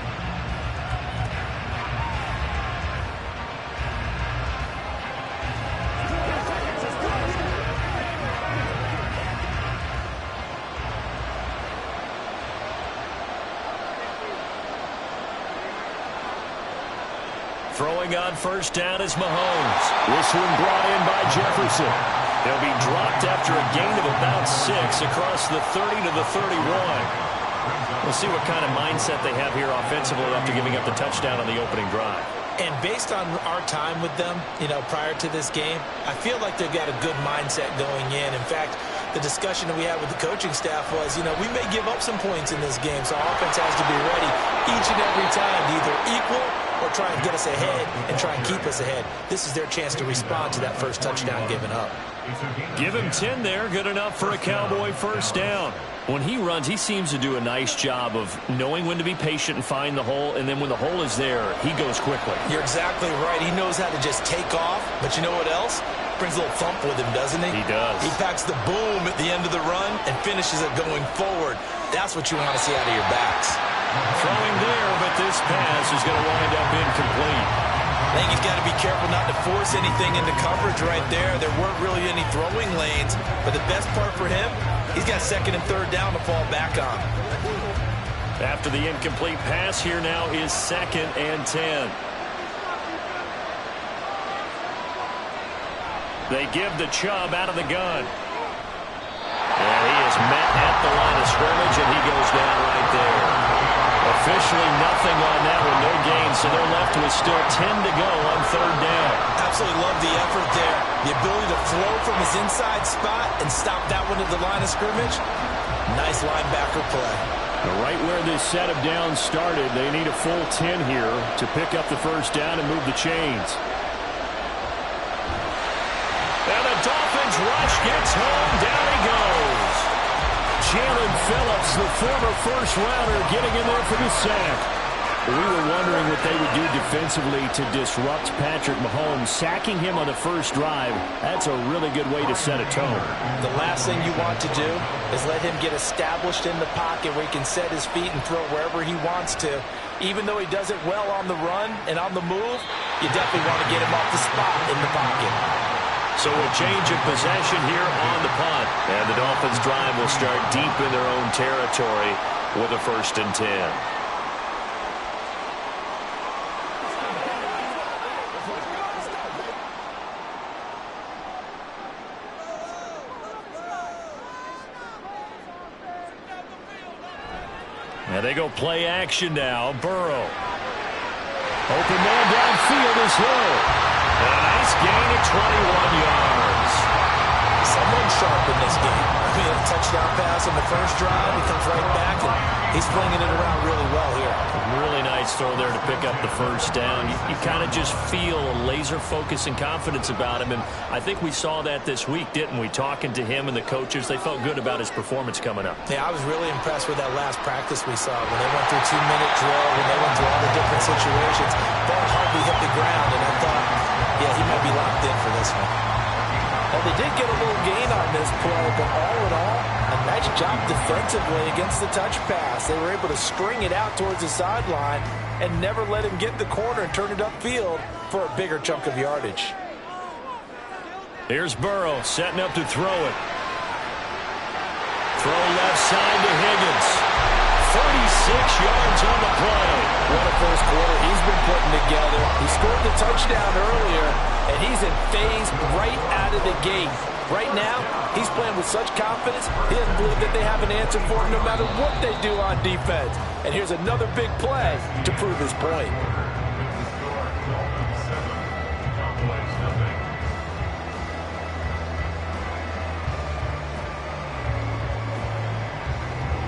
Throwing on first down is Mahomes. This one brought in by Jefferson. They'll be dropped after a gain of about 6 across the 30 to the 31. We'll see what kind of mindset they have here offensively after giving up the touchdown on the opening drive. And based on our time with them, prior to this game, I feel like they've got a good mindset going in. In fact, the discussion that we had with the coaching staff was, we may give up some points in this game, so our offense has to be ready each and every time to either equal or try and get us ahead and try and keep us ahead. This is their chance to respond to that first touchdown given up. Give him 10 there. Good enough for a Cowboy first down. When he runs, he seems to do a nice job of knowing when to be patient and find the hole, and then when the hole is there, he goes quickly. You're exactly right. He knows how to just take off, but you know what else? Brings a little thump with him, doesn't he? He does. He packs the boom at the end of the run and finishes it going forward. That's what you want to see out of your backs. Throwing there, but this pass is going to wind up incomplete. I think he's got to be careful not to force anything into coverage right there. There weren't really any throwing lanes, but the best part for him, he's got second and third down to fall back on. After the incomplete pass, here now is 2nd and 10. They give the Chubb out of the gun. And he is met at the line of scrimmage, and he goes down right there. Officially nothing on that one, no gain, so they're left with still 10 to go on third down. Absolutely love the effort there. The ability to flow from his inside spot and stop that one at the line of scrimmage. Nice linebacker play. Right where this set of downs started, they need a full 10 here to pick up the first down and move the chains. And the Dolphins rush gets home. Down he goes. Jalen Phillips, the former first-rounder, getting in there for the sack. We were wondering what they would do defensively to disrupt Patrick Mahomes. Sacking him on the first drive, that's a really good way to set a tone. The last thing you want to do is let him get established in the pocket where he can set his feet and throw wherever he wants to. Even though he does it well on the run and on the move, you definitely want to get him off the spot in the pocket. So a change of possession here on the punt. And the Dolphins' drive will start deep in their own territory with a 1st and 10. And they go play action now. Burrow. Open man downfield is Hill. And a nice gain of 21 yards. Someone sharp in this game. He had a touchdown pass on the first drive. He comes right back, and he's flinging it around really well here. Really nice throw there to pick up the first down. You kind of just feel a laser focus and confidence about him, and I think we saw that this week, didn't we? Talking to him and the coaches, they felt good about his performance coming up. Yeah, I was really impressed with that last practice we saw. When they went through 2-minute drill, when they went through all the different situations, ball hardly hit the ground, and I thought, yeah, he might be locked in for this one. Well, they did get a little gain on this play, but all in all, a nice job defensively against the touch pass. They were able to string it out towards the sideline and never let him get the corner and turn it upfield for a bigger chunk of yardage. Here's Burrow setting up to throw it. Throw left side to Higgins. 36 yards on the play. What a first quarter he's been putting together. He scored the touchdown earlier, and he's in phase right out of the gate. Right now, he's playing with such confidence, he doesn't believe that they have an answer for him no matter what they do on defense. And here's another big play to prove his point.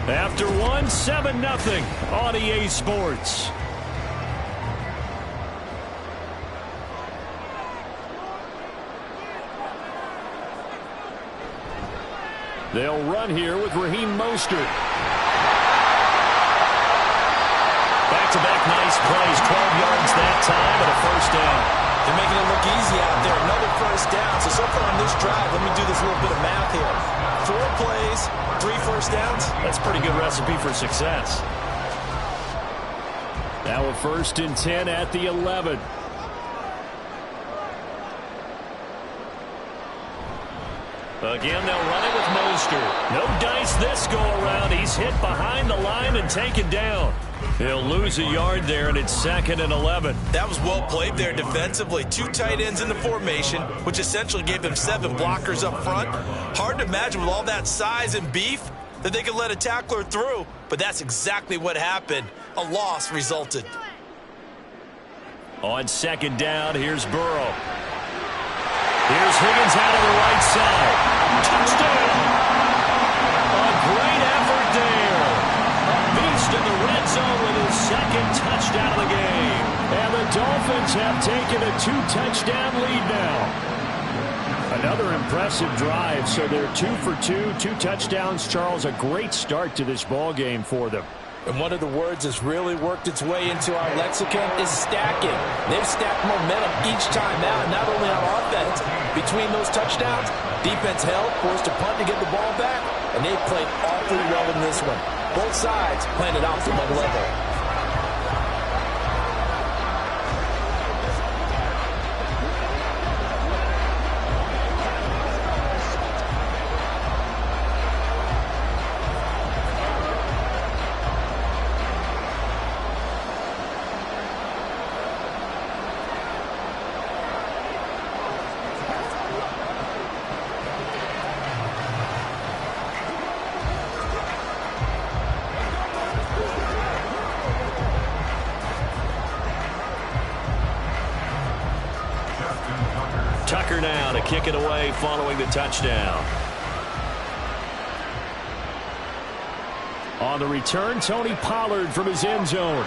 After 7-0 on EA Sports. They'll run here with Raheem Mostert. Back-to-back nice plays, 12 yards that time and a first down. They're making it look easy out there. Another first down. So far on this drive, let me do this little bit of math here. 4 plays, 3 first downs. That's a pretty good recipe for success. Now a 1st and 10 at the 11. Again, they'll run it with Mostert. No dice this go-around. He's hit behind the line and taken down. He'll lose a yard there, and it's 2nd and 11. That was well played there defensively. 2 tight ends in the formation, which essentially gave them 7 blockers up front. Hard to imagine with all that size and beef that they could let a tackler through, but that's exactly what happened. A loss resulted. On 2nd down, here's Burrow. Here's Higgins out of the right side. Touchdown! A great effort there. A beast in the red zone with his 2nd touchdown of the game. And the Dolphins have taken a 2-touchdown lead now. Another impressive drive, so they're 2 for 2, 2 touchdowns. Charles, a great start to this ball game for them. And one of the words that's really worked its way into our lexicon is stacking. They've stacked momentum each time out, not only on offense. Between those touchdowns, defense held, forced a punt to get the ball back, and they played awfully well in this one. Both sides playing at optimum level. Tucker now to kick it away following the touchdown. On the return, Tony Pollard from his end zone.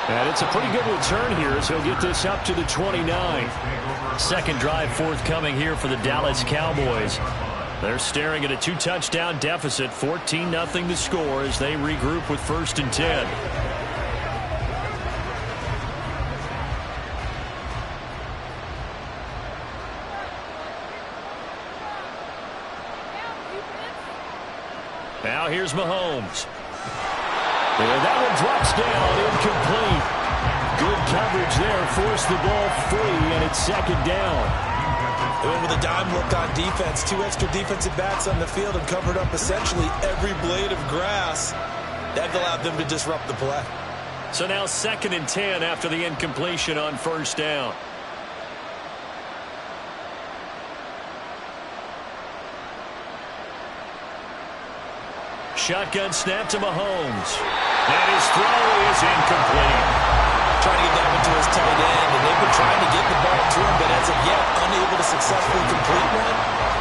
And it's a pretty good return here as he'll get this up to the 29. 2nd drive forthcoming here for the Dallas Cowboys. They're staring at a 2-touchdown deficit, 14-0 to score as they regroup with 1st and 10. Now here's Mahomes. And that one drops down, incomplete. Good coverage there, forced the ball free, and it's 2nd down. They went with a dime look on defense. 2 extra defensive backs on the field and covered up essentially every blade of grass. That allowed them to disrupt the play. So now 2nd and 10 after the incompletion on 1st down. Shotgun snap to Mahomes. And his throw is incomplete. Trying to get that one to his tight end, and they've been trying to get the ball to him, but as of yet, unable to successfully complete one.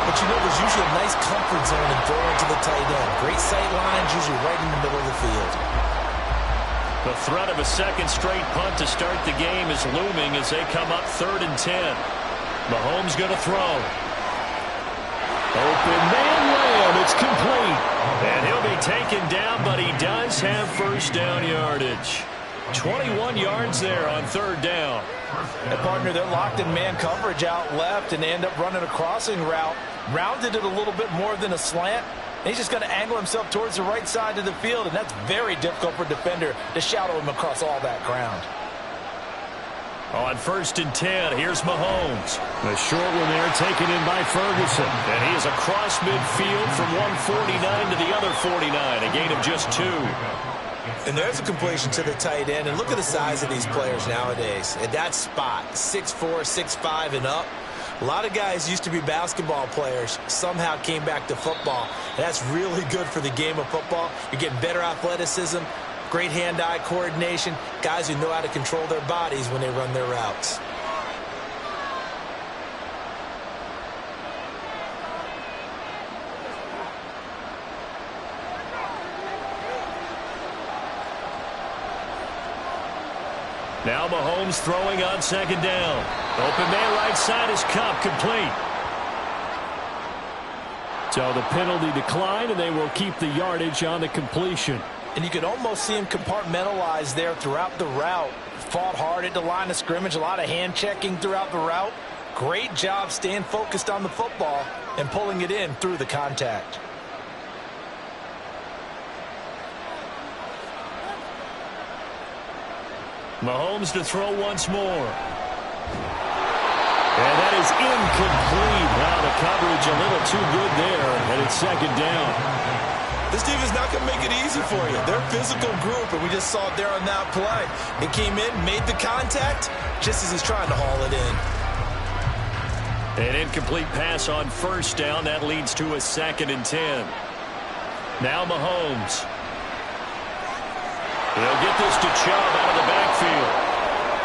But you know, there's usually a nice comfort zone in throwing to the tight end. Great sight lines, usually right in the middle of the field. The threat of a 2nd straight punt to start the game is looming as they come up 3rd and 10. Mahomes going to throw. Open man Lamb, it's complete. And he'll be taken down, but he does have 1st down yardage. 21 yards there on 3rd down. And partner, they're locked in man coverage out left, and they end up running a crossing route. Rounded it a little bit more than a slant. And he's just going to angle himself towards the right side of the field, and that's very difficult for a defender to shadow him across all that ground. On 1st and 10, here's Mahomes. The short one there taken in by Ferguson. And he is across midfield from 149 to the other 49, a gain of just 2. And there's a completion to the tight end. And look at the size of these players nowadays. At that spot, 6'4", 6'5", and up. A lot of guys used to be basketball players, somehow came back to football. And that's really good for the game of football. You're getting better athleticism, great hand-eye coordination, guys who know how to control their bodies when they run their routes. Now Mahomes throwing on 2nd down. Open man right side is Kupp, complete. So the penalty declined, and they will keep the yardage on the completion. And you can almost see him compartmentalize there throughout the route. Fought hard at the line of scrimmage, a lot of hand checking throughout the route. Great job staying focused on the football and pulling it in through the contact. Mahomes to throw once more. And that is incomplete. Wow, the coverage a little too good there, and it's 2nd down. This team is not going to make it easy for you. They're a physical group, and we just saw it there on that play. It came in, made the contact, just as he's trying to haul it in. An incomplete pass on 1st down. That leads to a 2nd and 10. Now Mahomes. They'll get this to Chubb out of the backfield.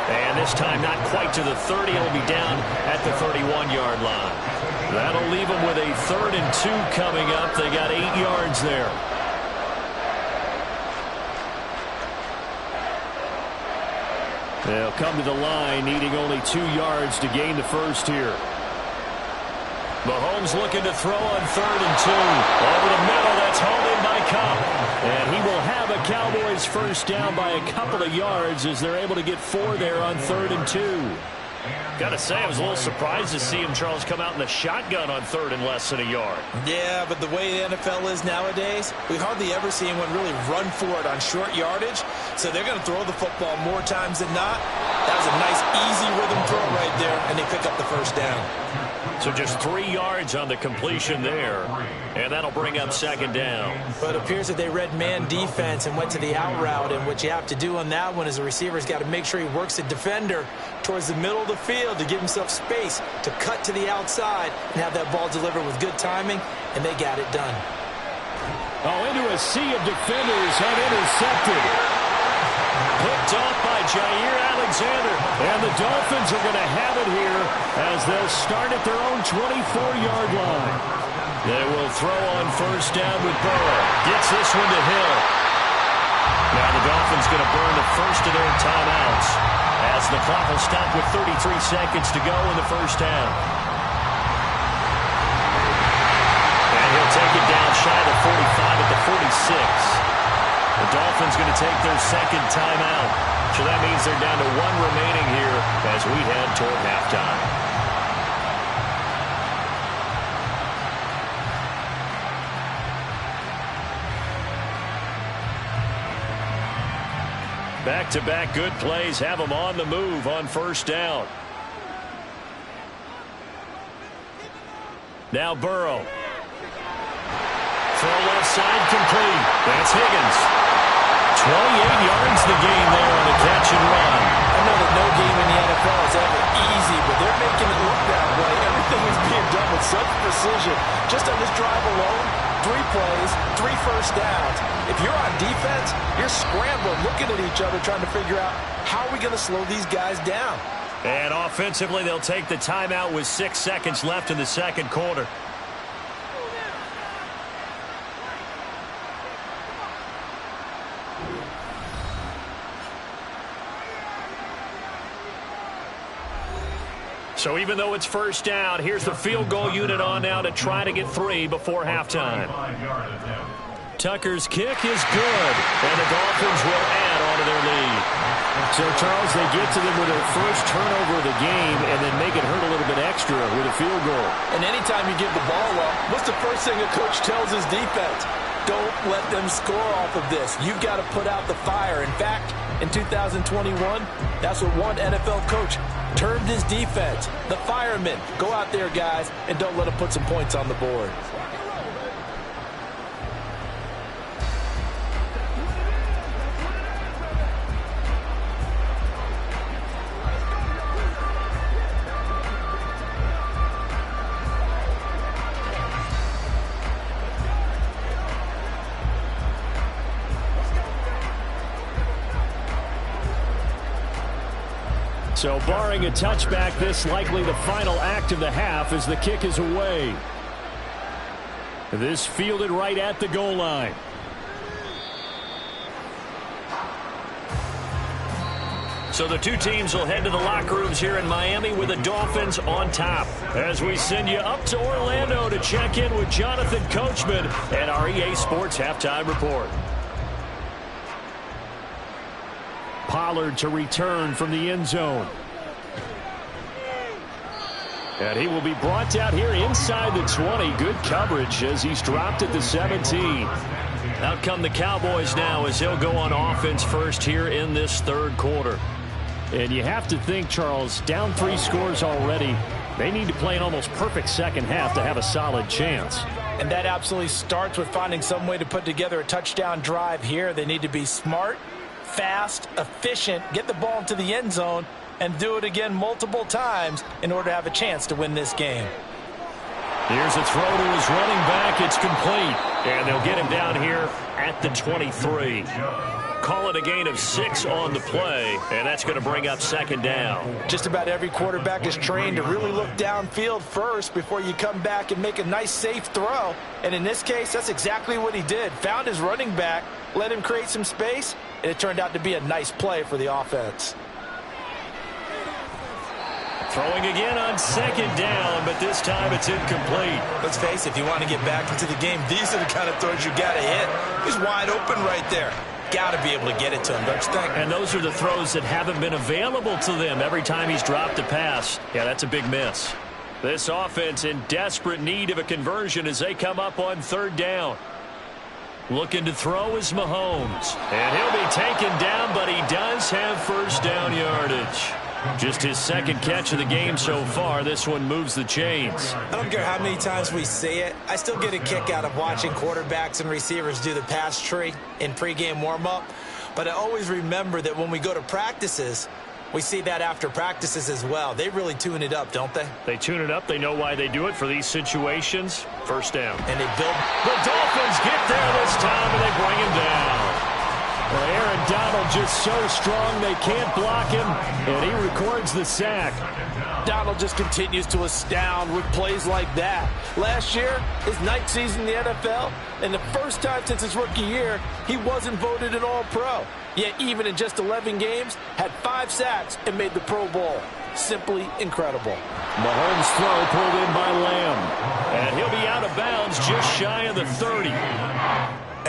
And this time not quite to the 30. He'll be down at the 31-yard line. That'll leave them with a 3rd and 2 coming up. They got 8 yards there. They'll come to the line needing only 2 yards to gain the first here. Mahomes looking to throw on 3rd and 2. Over the middle, that's hauled in by Kupp. And he will have a Cowboys first down by a couple of yards as they're able to get 4 there on 3rd and 2. Got to say, I was a little surprised to see him, Charles, come out in the shotgun on 3rd and less than a yard. Yeah, but the way the NFL is nowadays, we hardly ever see anyone really run for it on short yardage. So they're going to throw the football more times than not. That was a nice, easy rhythm throw right there, and they pick up the first down. So just 3 yards on the completion there, and that'll bring up 2nd down. But it appears that they read man defense and went to the out route, and what you have to do on that one is the receiver's got to make sure he works the defender towards the middle of the field to give himself space to cut to the outside and have that ball delivered with good timing, and they got it done. Oh, into a sea of defenders and intercepted. Picked off by Jair Alexander. And the Dolphins are going to have it here as they'll start at their own 24-yard line. They will throw on 1st down with Burrow. Gets this one to Hill. Now the Dolphins going to burn the first of their timeouts as the clock will stop with 33 seconds to go in the first half. take it down shy of the 45 at the 46. The Dolphins going to take their second timeout. So that means they're down to one remaining here as we head toward halftime. Back-to-back good plays have them on the move on first down. Now Burrow. Throw left side complete. That's Higgins. 28 yards the gain there on the catch and run. I know that no game in the NFL is ever easy, but they're making it look that way. Everything is being done with such precision. Just on this drive alone, 3 plays, 3 first downs. If you're on defense, you're scrambling, looking at each other, trying to figure out how are we going to slow these guys down. And offensively, they'll take the timeout with 6 seconds left in the second quarter. So even though it's first down, here's the field goal unit on now to try to get 3 before halftime. Tucker's kick is good, and the Dolphins will add on to their lead. So, Charles, they get to them with their first turnover of the game and then make it hurt a little bit extra with a field goal. And anytime you give the ball up, what's the first thing a coach tells his defense? Don't let them score off of this. You've got to put out the fire. In fact, in 2021, that's what one NFL coach termed his defense. The firemen. Go out there, guys, and don't let them put some points on the board. So barring a touchback, this likely the final act of the half as the kick is away. This fielded right at the goal line. So the two teams will head to the locker rooms here in Miami with the Dolphins on top. As we send you up to Orlando to check in with Jonathan Coachman and our EA Sports Halftime Report. Pollard to return from the end zone. And he will be brought out here inside the 20. Good coverage as he's dropped at the 17. Out come the Cowboys now as he'll go on offense first here in this third quarter. And you have to think, Charles, down 3 scores already. They need to play an almost perfect second half to have a solid chance. And that absolutely starts with finding some way to put together a touchdown drive here. They need to be smart, fast, efficient, get the ball into the end zone, and do it again multiple times in order to have a chance to win this game. Here's a throw to his running back. It's complete. And they'll get him down here at the 23. Call it a gain of 6 on the play, and that's going to bring up second down. Just about every quarterback is trained to really look downfield first before you come back and make a nice, safe throw. And in this case, that's exactly what he did. Found his running back, let him create some space, and it turned out to be a nice play for the offense. Throwing again on second down, but this time it's incomplete. Let's face it, if you want to get back into the game, these are the kind of throws you got to hit. He's wide open right there. Got to be able to get it to him, don't you think? And those are the throws that haven't been available to them every time he's dropped a pass. Yeah, that's a big miss. This offense in desperate need of a conversion as they come up on third down. Looking to throw is Mahomes. And he'll be taken down, but he does have first down yardage. Just his second catch of the game so far. This one moves the chains. I don't care how many times we see it. I still get a kick out of watching quarterbacks and receivers do the pass tree in pregame warm-up. But I always remember that when we go to practices, we see that after practices as well. They really tune it up, don't they? They tune it up. They know why they do it for these situations. First down. And they build. The Dolphins get there this time, and they bring him down. Well, Aaron Donald just so strong they can't block him, and he records the sack. Donald just continues to astound with plays like that. Last year, his ninth season in the NFL, and the first time since his rookie year, he wasn't voted an All-Pro. Yet even in just 11 games, had 5 sacks and made the Pro Bowl. Simply incredible. Mahomes' throw pulled in by Lamb. And he'll be out of bounds just shy of the 30.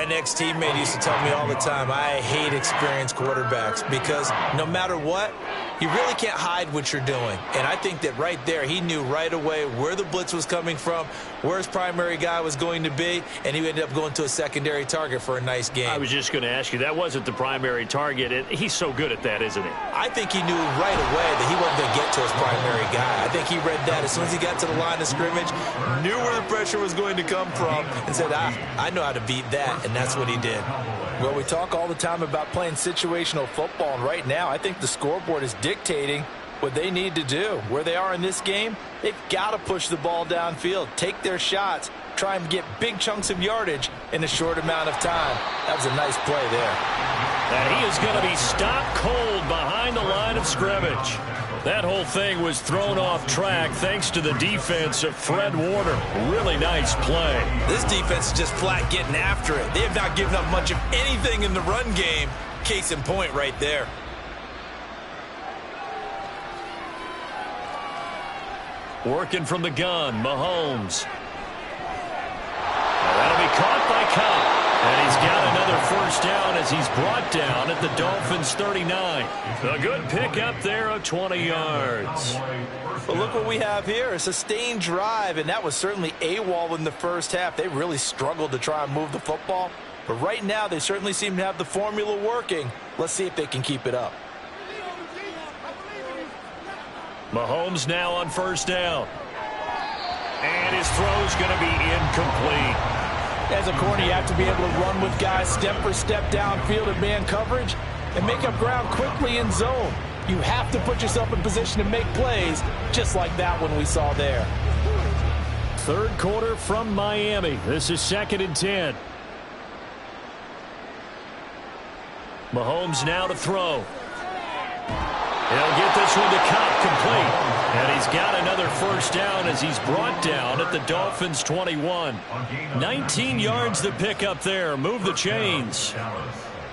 An ex-teammate used to tell me all the time, I hate experienced quarterbacks because no matter what, you really can't hide what you're doing. And I think that right there, he knew right away where the blitz was coming from, where his primary guy was going to be, and he ended up going to a secondary target for a nice game. I was just going to ask you, that wasn't the primary target. He's so good at that, isn't he? I think he knew right away that he wasn't going to get to his primary guy. I think he read that as soon as he got to the line of scrimmage, knew where the pressure was going to come from, and said, I know how to beat that, and that's what he did. Well, we talk all the time about playing situational football, and right now I think the scoreboard is dictating what they need to do. Where they are in this game, they've got to push the ball downfield, take their shots, try and get big chunks of yardage in a short amount of time. That was a nice play there. And he is going to be stopped cold behind the line of scrimmage. That whole thing was thrown off track thanks to the defense of Fred Warner. Really nice play. This defense is just flat getting after it. They have not given up much of anything in the run game. Case in point right there. Working from the gun, Mahomes. That'll be caught by Cobb. And he's got another first down as he's brought down at the Dolphins' 39. A good pickup there of 20 yards. But look what we have here, a sustained drive, and that was certainly AWOL in the first half. They really struggled to try and move the football. But right now, they certainly seem to have the formula working. Let's see if they can keep it up. Mahomes now on first down. And his throw's going to be incomplete. As a corner, you have to be able to run with guys step for step downfield in man coverage and make up ground quickly in zone. You have to put yourself in position to make plays, just like that one we saw there. Third quarter from Miami. This is 2nd and 10. Mahomes now to throw. He'll get this one to Cobb, complete. And he's got another first down as he's brought down at the Dolphins' 21. 19 yards to pick up there. Move the chains.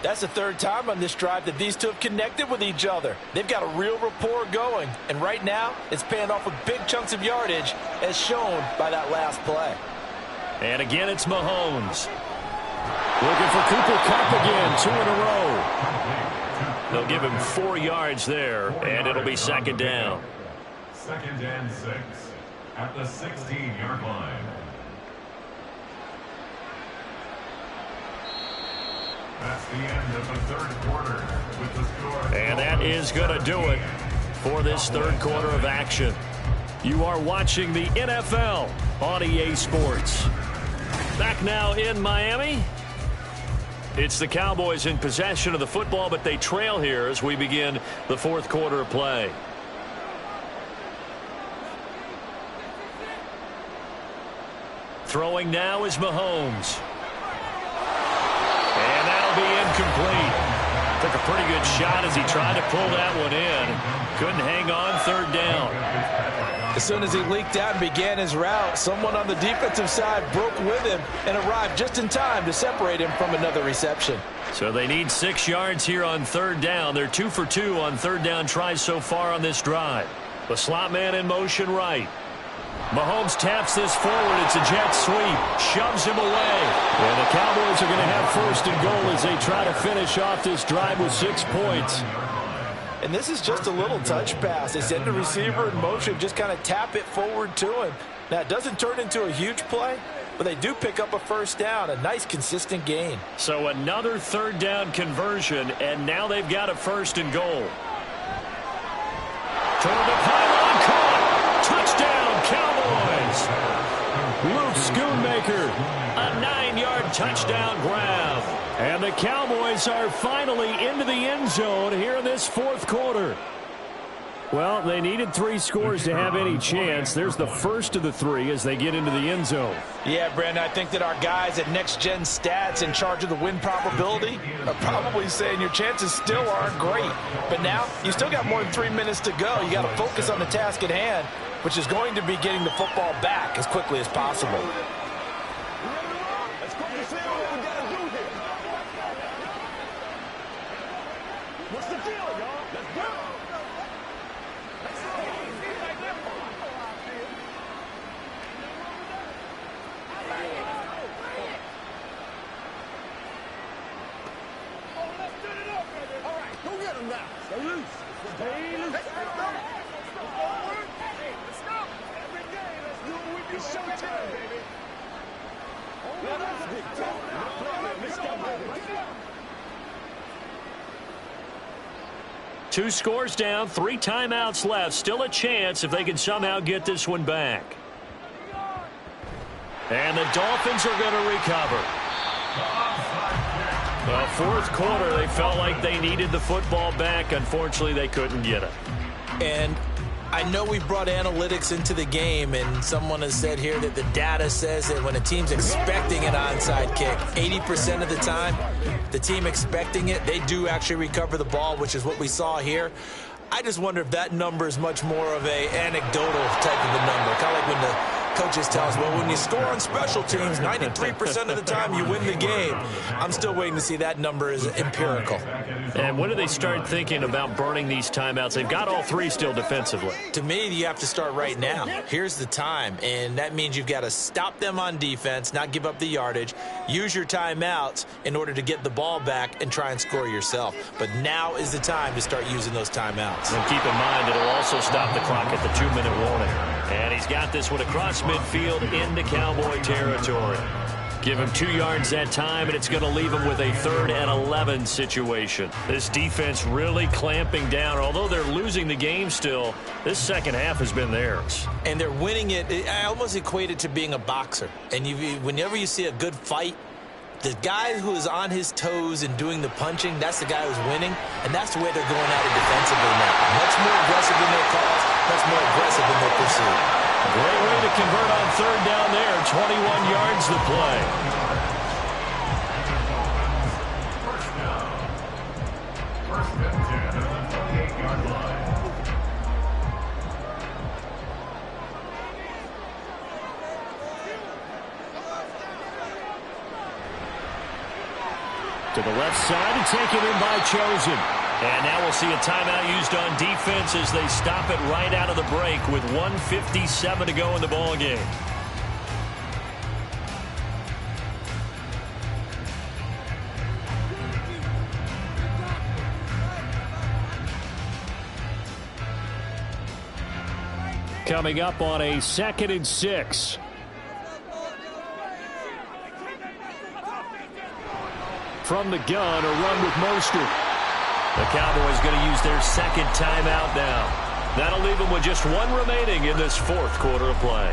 That's the third time on this drive that these two have connected with each other. They've got a real rapport going. And right now, it's paying off with big chunks of yardage, as shown by that last play. And again, it's Mahomes. Looking for Cooper Kupp again, 2 in a row. They'll give him 4 yards there, and it'll be 2nd down. 2nd and 6 at the 16-yard line. That's the end of the third quarter with the score. And that is going to do it for this third quarter of action. You are watching the NFL on EA Sports. Back now in Miami. It's the Cowboys in possession of the football, but they trail here as we begin the fourth quarter of play. Throwing now is Mahomes. And that'll be incomplete. Took a pretty good shot as he tried to pull that one in. Couldn't hang on, 3rd down. As soon as he leaked out and began his route, someone on the defensive side broke with him and arrived just in time to separate him from another reception. So they need 6 yards here on 3rd down. They're 2 for 2 on 3rd down tries so far on this drive. The slot man in motion right. Mahomes taps this forward. It's a jet sweep. Shoves him away. And the Cowboys are going to have 1st and goal as they try to finish off this drive with 6 points. And this is just a little touch pass. They send the receiver in motion, just kind of tap it forward to him. Now, it doesn't turn into a huge play, but they do pick up a 1st down, a nice, consistent gain. So another 3rd down conversion, and now they've got a 1st and goal. Toward the pylon, caught. Touchdown, Cowboys. Luke Schoonmaker, a 9-yard touchdown grab. And the Cowboys are finally into the end zone here in this fourth quarter. Well, they needed 3 scores to have any chance. There's the first of the 3 as they get into the end zone. Yeah, Brandon, I think that our guys at Next Gen Stats in charge of the win probability are probably saying your chances still aren't great. But now you still got more than 3 minutes to go. You got to focus on the task at hand, which is going to be getting the football back as quickly as possible. Let's focus in on what we got to do here. What's the deal, y'all? Let's go. All right, go get him now. Stay loose. Stay loose. Let's go. Let's go. Every day, let's do it with you. It's showtime, baby. Let's go, baby. 2 scores down, 3 timeouts left. Still a chance if they can somehow get this one back. And the Dolphins are going to recover. Well, fourth quarter, they felt like they needed the football back. Unfortunately, they couldn't get it. And I know we brought analytics into the game, and someone has said here that the data says that when a team's expecting an onside kick, 80% of the time, the team expecting it, they do actually recover the ball, which is what we saw here. I just wonder if that number is much more of a anecdotal type of a number. Kind of like when the coaches tell us, well, when you score on special teams, 93% of the time you win the game. I'm still waiting to see that number is empirical. And when do they start thinking about burning these timeouts? They've got all 3 still defensively. To me, you have to start right now. Here's the time, and that means you've got to stop them on defense, not give up the yardage, use your timeouts in order to get the ball back and try and score yourself. But now is the time to start using those timeouts. And keep in mind, it'll also stop the clock at the 2-minute warning. And he's got this one across midfield into Cowboy territory. Give him 2 yards that time, and it's going to leave him with a 3rd and 11 situation. This defense really clamping down. Although they're losing the game still, this second half has been theirs. And they're winning it. I almost equate it to being a boxer. And whenever you see a good fight, the guy who is on his toes and doing the punching, that's the guy who's winning. And that's the way they're going at it defensively now. Much more aggressive in their calls, much more aggressive in their pursuit. Great way to convert on 3rd down there. 21 yards the play. First down. First and 10 at the 28-yard line. To the left side and taken in by Chosen. And now we'll see a timeout used on defense as they stop it right out of the break with 1:57 to go in the ball game. Coming up on a 2nd and 6. From the gun, a run with Mostert. The Cowboys going to use their 2nd timeout now. That'll leave them with just 1 remaining in this 4th quarter of play.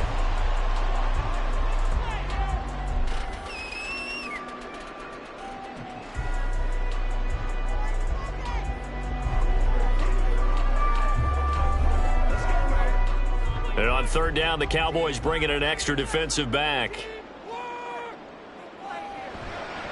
And on 3rd down, the Cowboys bringing an extra defensive back.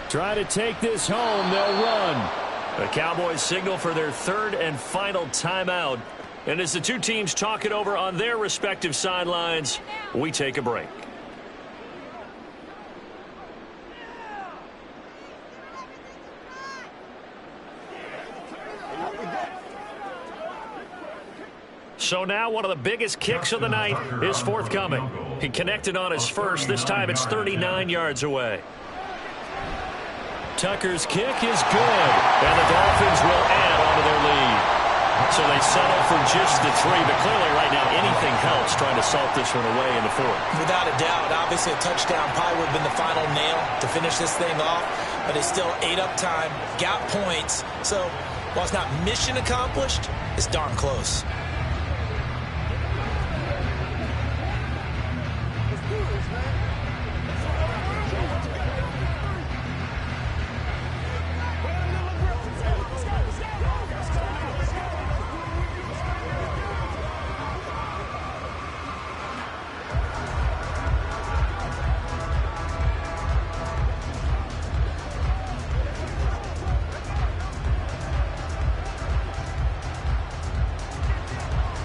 Try to take this home. They'll run. The Cowboys signal for their 3rd and final timeout. And as the 2 teams talk it over on their respective sidelines, we take a break. So now one of the biggest kicks of the night is forthcoming. He connected on his first. This time it's 39 yards away. Tucker's kick is good, and the Dolphins will add on to their lead. So they settle for just the 3, but clearly right now anything helps trying to salt this one away in the 4th. Without a doubt, obviously a touchdown probably would have been the final nail to finish this thing off, but it's still ate up time, got points. So while it's not mission accomplished, it's darn close.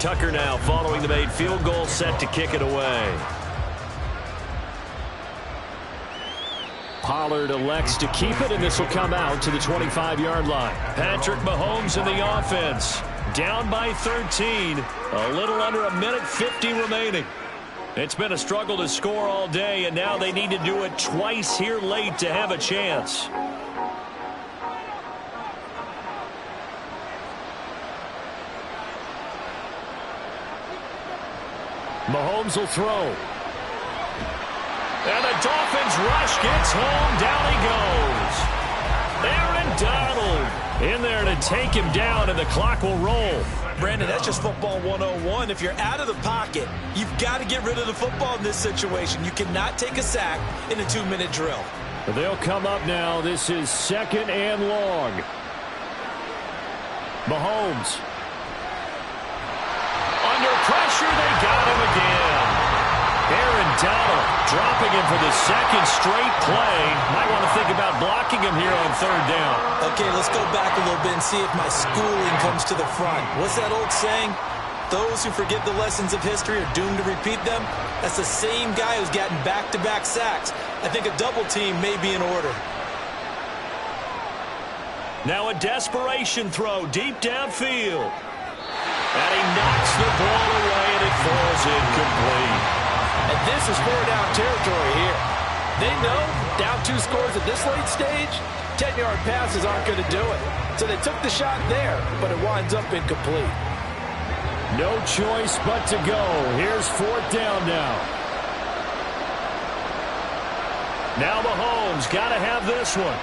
Tucker now following the made field goal, set to kick it away. Pollard elects to keep it, and this will come out to the 25-yard line. Patrick Mahomes in the offense. Down by 13. A little under a minute 50 remaining. It's been a struggle to score all day, and now they need to do it twice here late to have a chance. Mahomes will throw. And the Dolphins rush gets home. Down he goes. Aaron Donald in there to take him down, and the clock will roll. Brandon, that's just football 101. If you're out of the pocket, you've got to get rid of the football in this situation. You cannot take a sack in a 2-minute drill. They'll come up now. This is 2nd and long. Mahomes. Under pressure, they got him again. Aaron Donald dropping him for the 2nd straight play. Might want to think about blocking him here on 3rd down. Okay, let's go back a little bit and see if my schooling comes to the front. What's that old saying? Those who forget the lessons of history are doomed to repeat them. That's the same guy who's gotten back-to-back sacks. I think a double team may be in order. Now a desperation throw deep downfield. And he knocks the ball away, and it falls incomplete. And this is 4-down territory here. They know down 2 scores at this late stage, 10-yard passes aren't going to do it. So they took the shot there, but it winds up incomplete. No choice but to go. Here's 4th down now. Now Mahomes got to have this one.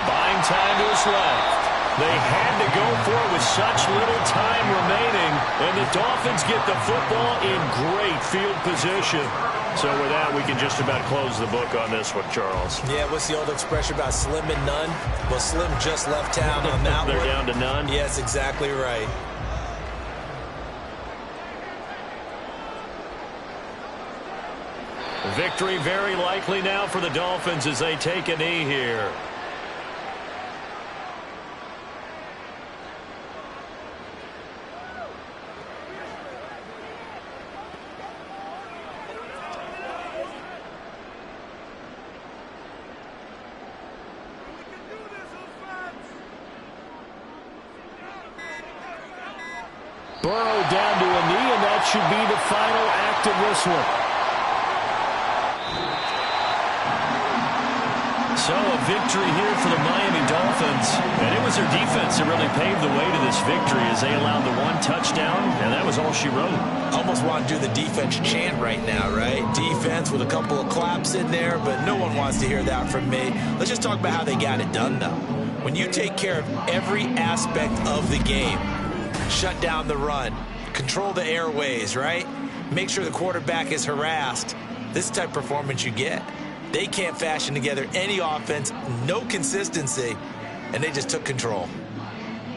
Buying time to his left. They had to go for it with such little time remaining, and the Dolphins get the football in great field position. So with that, we can just about close the book on this one, Charles. Yeah, what's the old expression about slim and none? Well, Slim just left town on that one. They're down to none? Yes, exactly right. Victory very likely now for the Dolphins as they take a knee here. Burrow down to a knee, and that should be the final act of this one. So a victory here for the Miami Dolphins. And it was their defense that really paved the way to this victory as they allowed the 1 touchdown, and that was all she wrote. Almost want to do the defense chant right now, right? Defense with a couple of claps in there, but no one wants to hear that from me. Let's just talk about how they got it done, though. When you take care of every aspect of the game, shut down the run, control the airways, right? Make sure the quarterback is harassed. This is the type of performance you get. They can't fashion together any offense, no consistency, and they just took control.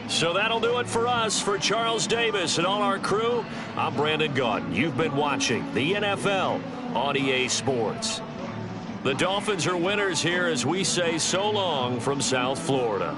So that'll do it for us. For Charles Davis and all our crew, I'm Brandon Gaudin. You've been watching the NFL on EA Sports. The Dolphins are winners here as we say so long from South Florida.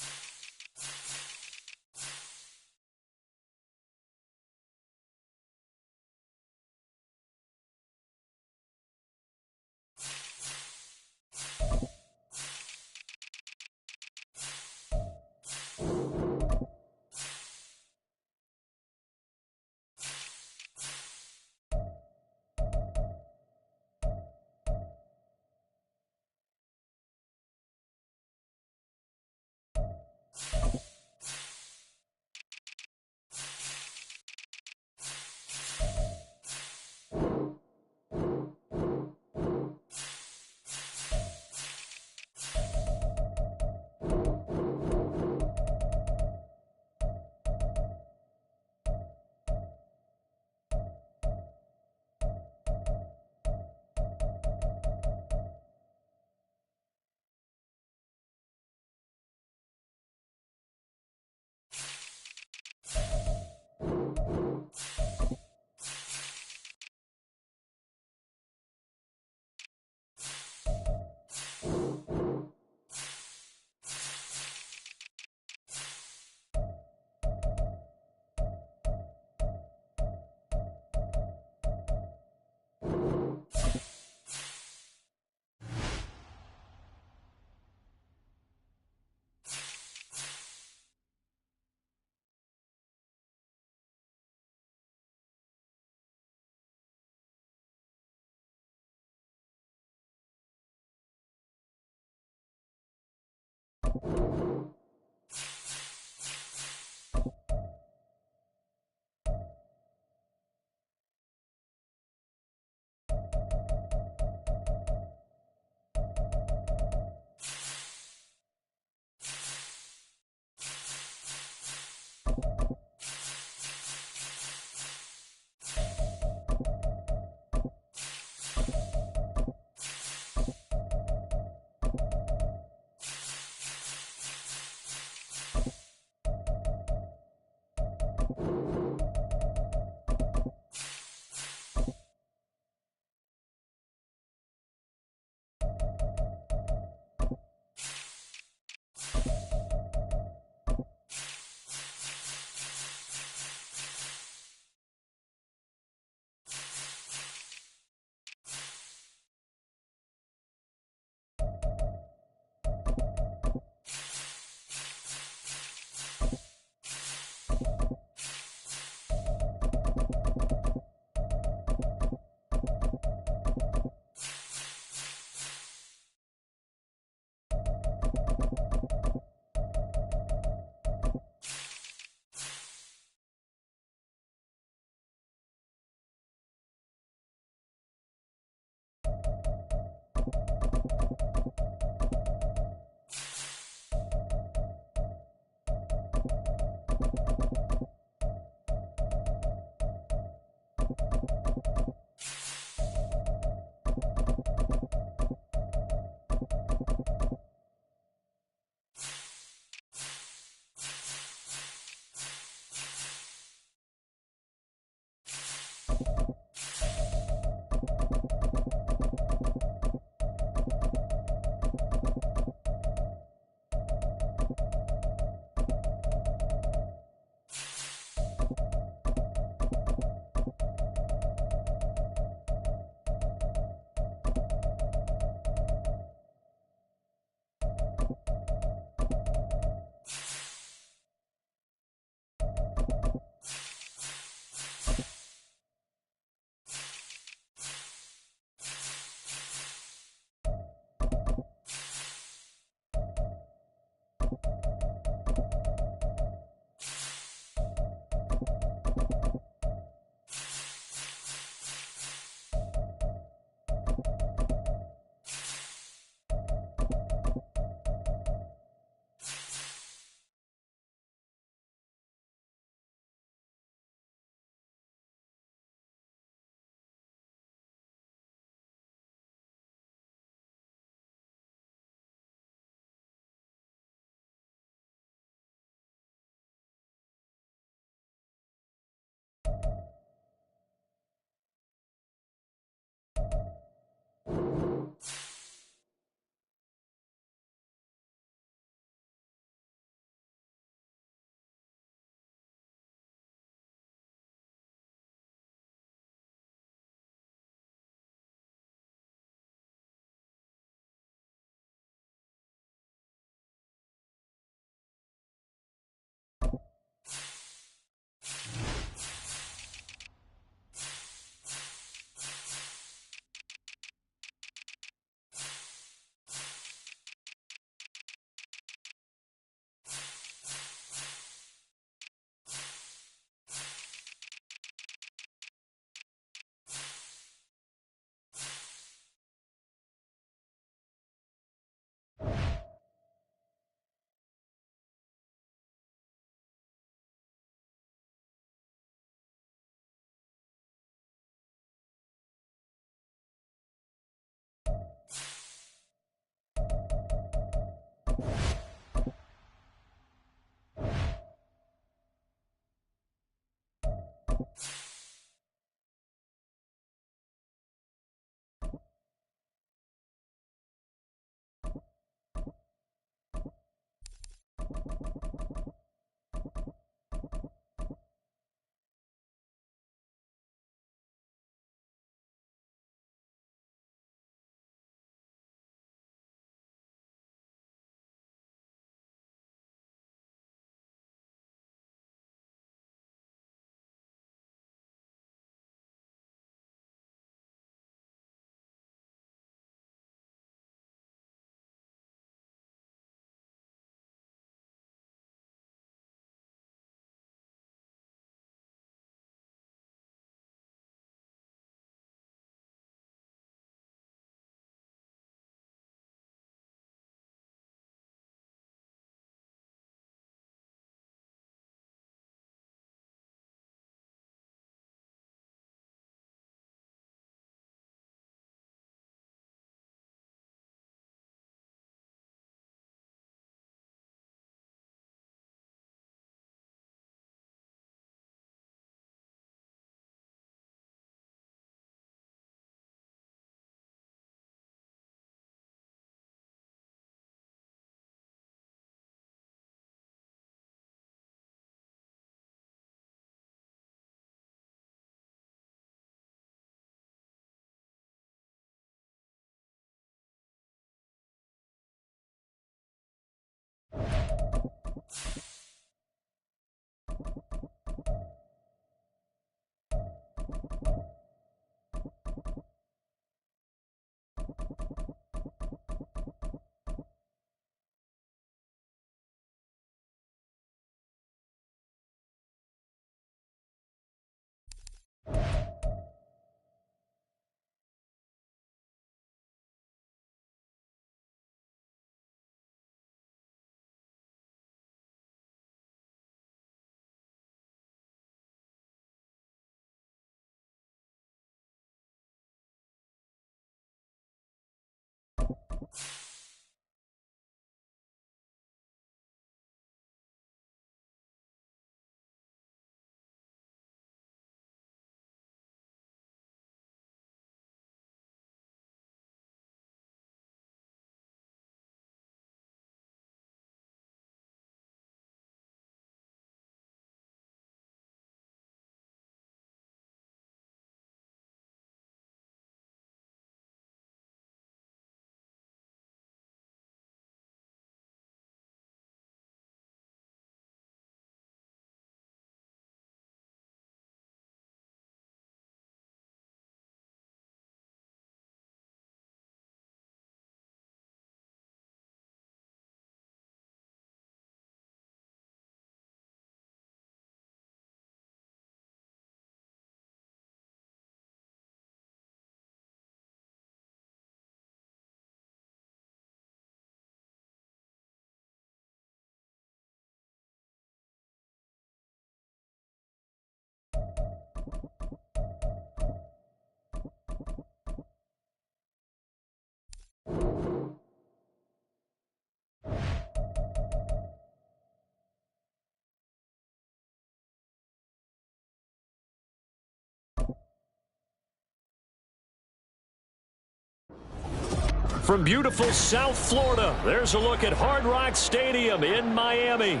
From beautiful South Florida, there's a look at Hard Rock Stadium in Miami.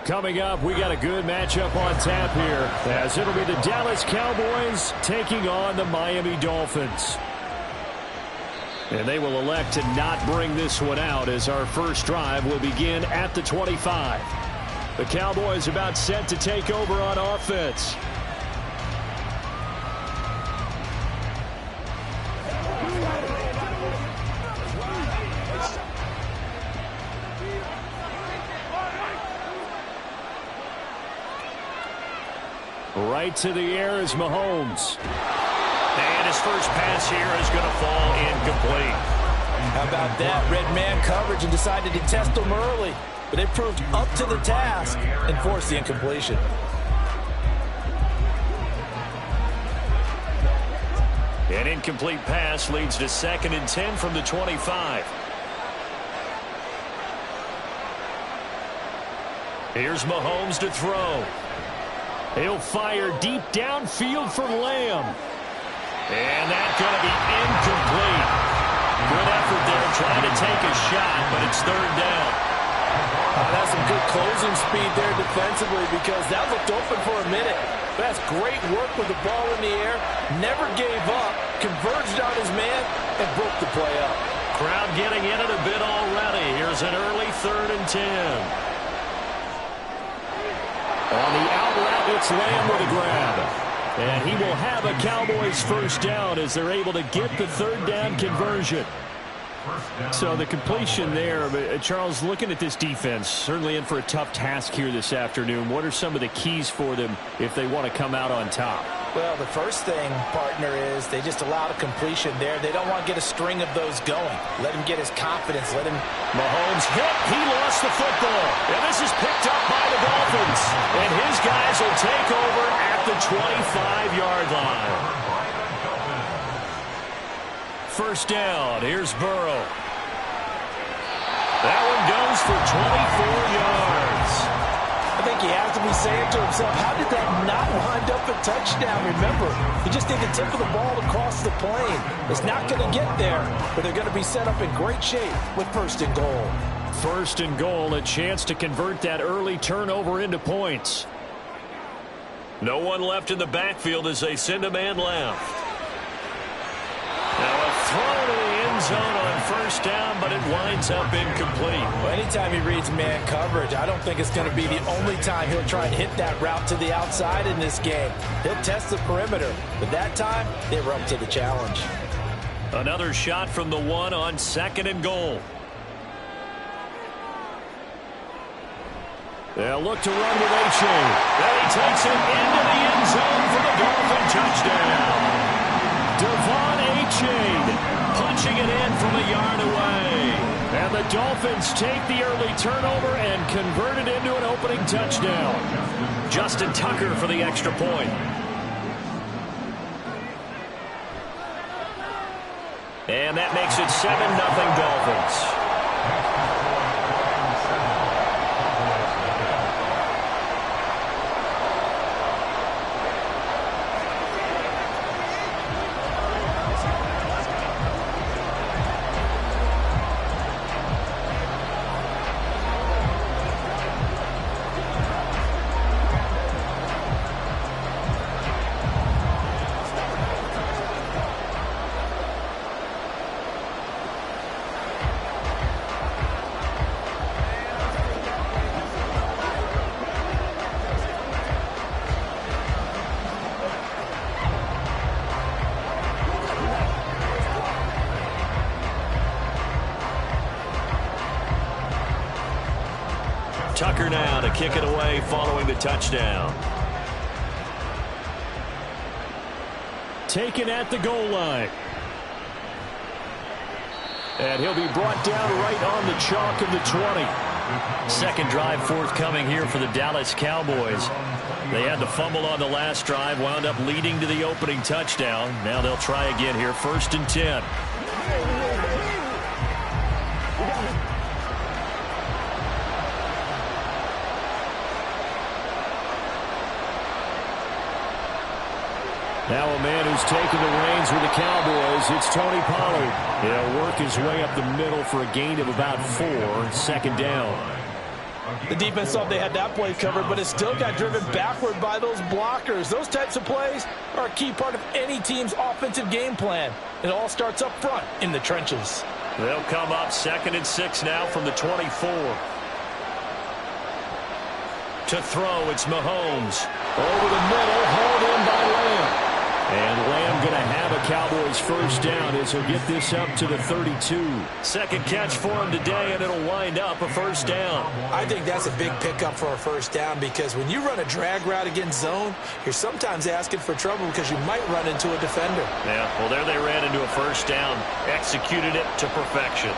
Coming up, we got a good matchup on tap here, as it'll be the Dallas Cowboys taking on the Miami Dolphins. And they will elect to not bring this one out, as our first drive will begin at the 25. The Cowboys about set to take over on offense. Right to the air is Mahomes. And his first pass here is going to fall incomplete. How about that? Red man coverage and decided to test them early. But they proved up to the task and forced the incompletion. An incomplete pass leads to 2nd and 10 from the 25. Here's Mahomes to throw. He'll fire deep downfield for Lamb. And that's going to be incomplete. Good effort there trying to take a shot, but it's 3rd down. That's some good closing speed there defensively because that looked open for a minute. That's great work with the ball in the air. Never gave up, converged on his man, and broke the play up. Crowd getting in it a bit already. Here's an early 3rd and 10. On the out route, it's Lamb with a grab. And he will have a Cowboys 1st down as they're able to get the 3rd down conversion. So the completion there, Charles, looking at this defense, certainly in for a tough task here this afternoon. What are some of the keys for them if they want to come out on top? Well, the first thing, partner, is they just allowed a completion there. They don't want to get a string of those going. Let him get his confidence. Let him... Mahomes hit. He lost the football. And this is picked up by the Dolphins. And his guys will take over at the 25-yard line. 1st down. Here's Burrow. That one goes for 24 yards. I think he has to be saying to himself, how did that not wind up a touchdown? Remember, he just did the tip of the ball across the plane. It's not going to get there, but they're going to be set up in great shape with 1st and goal. 1st and goal, a chance to convert that early turnover into points. No one left in the backfield as they send a man left. Now a throw to the end zone on 1st down, but it winds up incomplete. Well, anytime he reads man coverage, I don't think it's going to be the only time he'll try and hit that route to the outside in this game. He'll test the perimeter, but that time they were up to the challenge. Another shot from the 1 on 2nd and goal. They'll look to run with A-Chain. Then he takes it into the end zone for the Dolphin touchdown. Devon A-Chain punching it in from a yard away. And the Dolphins take the early turnover and convert it into an opening touchdown. Justin Tucker for the extra point. And that makes it 7-0 Dolphins. Tucker now to kick it away following the touchdown. Taken at the goal line. And he'll be brought down right on the chalk of the 20. 2nd drive forthcoming here for the Dallas Cowboys. They had the fumble on the last drive, wound up leading to the opening touchdown. Now they'll try again here, 1st and 10. Now a man who's taken the reins with the Cowboys, it's Tony Pollard. He'll work his way up the middle for a gain of about 4, 2nd down. The defense thought they had that play covered, but it still got driven backward by those blockers. Those types of plays are a key part of any team's offensive game plan. It all starts up front in the trenches. They'll come up 2nd and 6 now from the 24. To throw, it's Mahomes. Over the middle, hauled in by Lamb. And Lamb going to have a Cowboys first down as he'll get this up to the 32. Second catch for him today, and it'll wind up a first down. I think that's a big pickup for a first down because when you run a drag route against zone, you're sometimes asking for trouble because you might run into a defender. Yeah, well, there they ran into a first down. Executed it to perfection.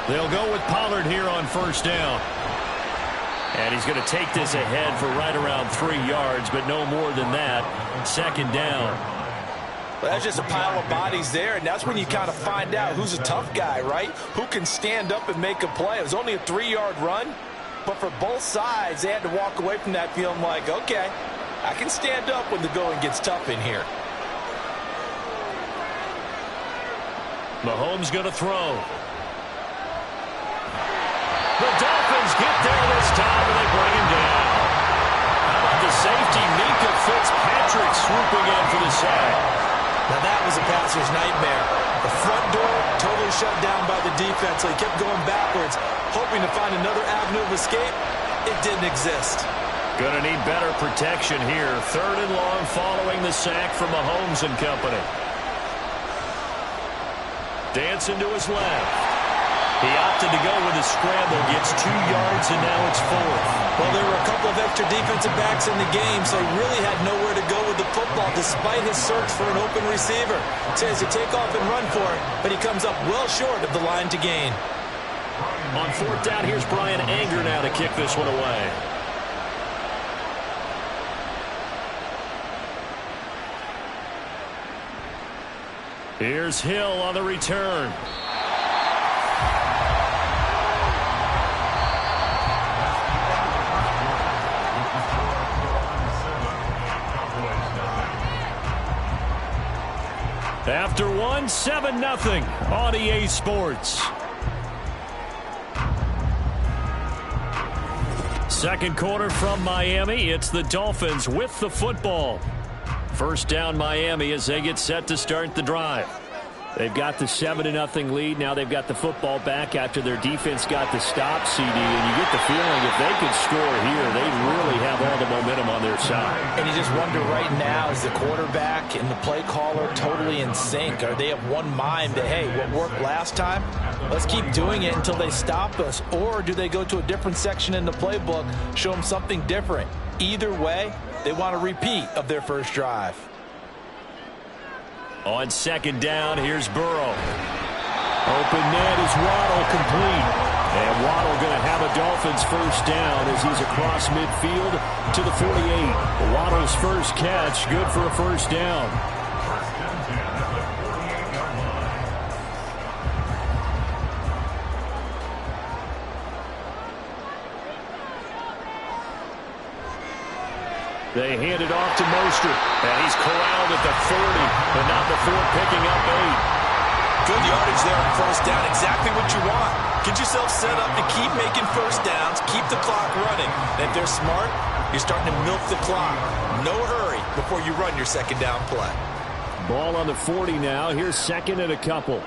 They'll go with Pollard here on first down. And he's going to take this ahead for right around 3 yards, but no more than that. Second down. Well, that's just a pile of bodies there, and that's when you kind of find out who's a tough guy, right? Who can stand up and make a play. It was only a 3-yard run, but for both sides, they had to walk away from that feeling like, okay, I can stand up when the going gets tough in here. Mahomes going to throw. The Dolphins get there this time, and they bring him down. How about the safety, Minkah Fitzpatrick, swooping in for the sack? Now that was a passer's nightmare. The front door totally shut down by the defense, so he kept going backwards, hoping to find another avenue of escape. It didn't exist. Going to need better protection here. Third and long following the sack from Mahomes and company. Dancing to his left. He opted to go with a scramble, gets 2 yards, and now it's 4. Well, there were a couple of extra defensive backs in the game, so he really had nowhere to go with the football despite his search for an open receiver. So he has to take off and run for it, but he comes up well short of the line to gain. On fourth down, here's Brian Anger now to kick this one away. Here's Hill on the return. After one, 7-0 on EA Sports. Second quarter from Miami. It's the Dolphins with the football. First down Miami as they get set to start the drive. They've got the 7-0 lead. Now they've got the football back after their defense got the stop, CD. And you get the feeling if they could score here, they'd really have all the momentum on their side. And you just wonder right now, is the quarterback and the play caller totally in sync? Are they of one mind that, hey, what worked last time, let's keep doing it until they stop us? Or do they go to a different section in the playbook, show them something different? Either way, they want a repeat of their first drive. On second down, here's Burrow. Open net is Waddle complete. And Waddle going to have a Dolphins first down as he's across midfield to the 48. Waddle's first catch, good for a first down. They hand it off to Mostert, and he's corralled at the 40, but not before picking up 8. Good yardage there on first down, exactly what you want. Get yourself set up to keep making first downs, keep the clock running. And if they're smart, you're starting to milk the clock. No hurry before you run your second down play. Ball on the 40 now. Here's second and a couple.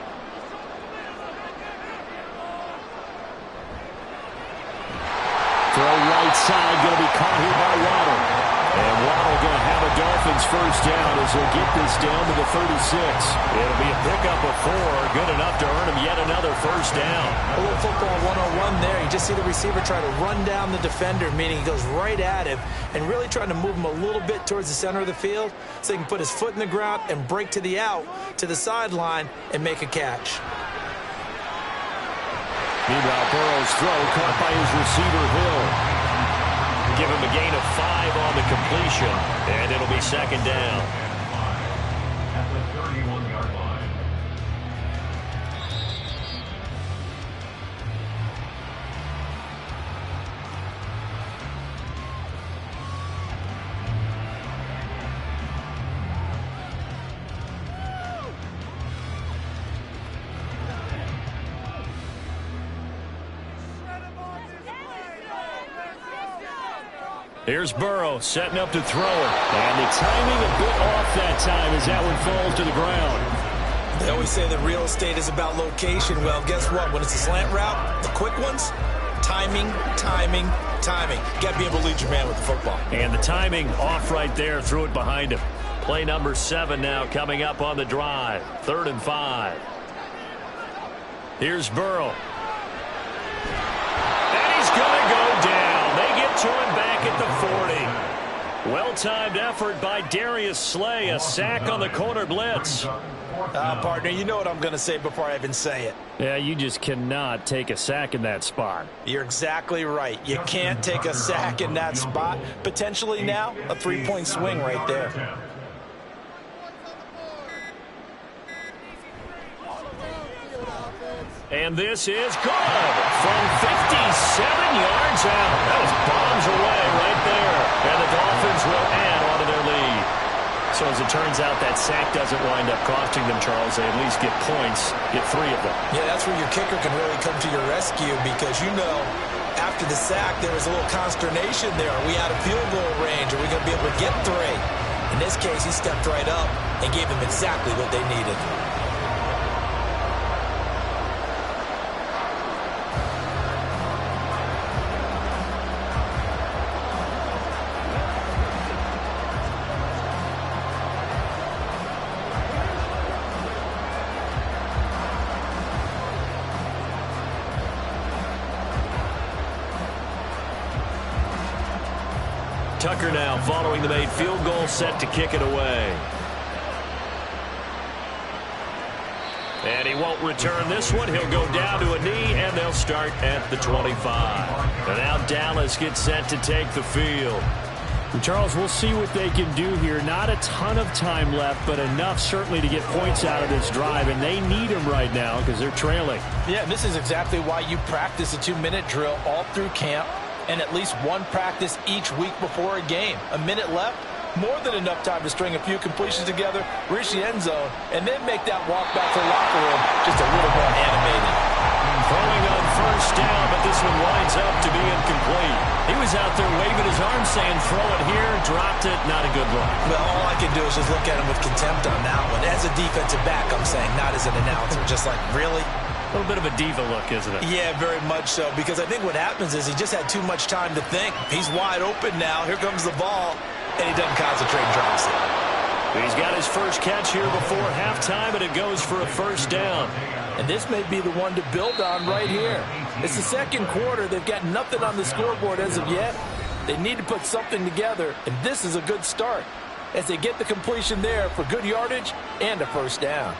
Throw right side, going to be caught here by Waddle. And Waddle going to have a Dolphins first down as he'll get this down to the 36. It'll be a pickup of 4, good enough to earn him yet another first down. A little football 101 there. You just see the receiver try to run down the defender, meaning he goes right at him and really trying to move him a little bit towards the center of the field so he can put his foot in the ground and break to the out, to the sideline, and make a catch. Meanwhile, Burrow's throw caught by his receiver, Hill. Give him a gain of 5 on the completion, and it'll be second down. At the 31-yard line. Here's Burrow setting up to throw it. And the timing a bit off that time as that one falls to the ground. They always say that real estate is about location. Well, guess what? When it's a slant route, the quick ones Timing, timing, timing. Got to be able to lead your man with the football. And the timing off right there, threw it behind him. Play number 7 now coming up on the drive. 3rd and 5. Here's Burrow. And he's going to go down. They get to him back at the 40. Well-timed effort by Darius Slay. A sack on the corner blitz. Partner, you know what I'm going to say before I even say it. Yeah, you just cannot take a sack in that spot. You're exactly right. You can't take a sack in that spot. Potentially now a 3-point swing right there. And this is good from 57 yards out. That was bombs away right there. And the Dolphins will add on to their lead. So as it turns out, that sack doesn't wind up costing them, Charles. They at least get points, get 3 of them. Yeah, that's where your kicker can really come to your rescue because, you know, after the sack, there was a little consternation there. Are we out of field goal range? Are we going to be able to get 3? In this case, he stepped right up and gave them exactly what they needed. Tucker now following the made field goal, set to kick it away. And he won't return this one. He'll go down to a knee, and they'll start at the 25. And now Dallas gets set to take the field. And Charles, we'll see what they can do here. Not a ton of time left, but enough certainly to get points out of this drive, and they need them right now because they're trailing. Yeah, this is exactly why you practice a 2-minute drill all through camp and at least one practice each week before a game. A minute left, more than enough time to string a few completions together, reach the end zone, and then make that walk back to the locker room just a little more animated. Throwing on first down, but this one winds up to be incomplete. He was out there waving his arm saying, throw it here, dropped it, not a good look. Well, all I can do is just look at him with contempt on that one. As a defensive back, I'm saying, not as an announcer. Just like, really? A little bit of a diva look, isn't it? Yeah, very much so, because I think what happens is he just had too much time to think. He's wide open now. Here comes the ball, and he doesn't concentrate and drops it. He's got his first catch here before halftime, and it goes for a first down. And this may be the one to build on right here. It's the second quarter. They've got nothing on the scoreboard as of yet. They need to put something together, and this is a good start as they get the completion there for good yardage and a first down.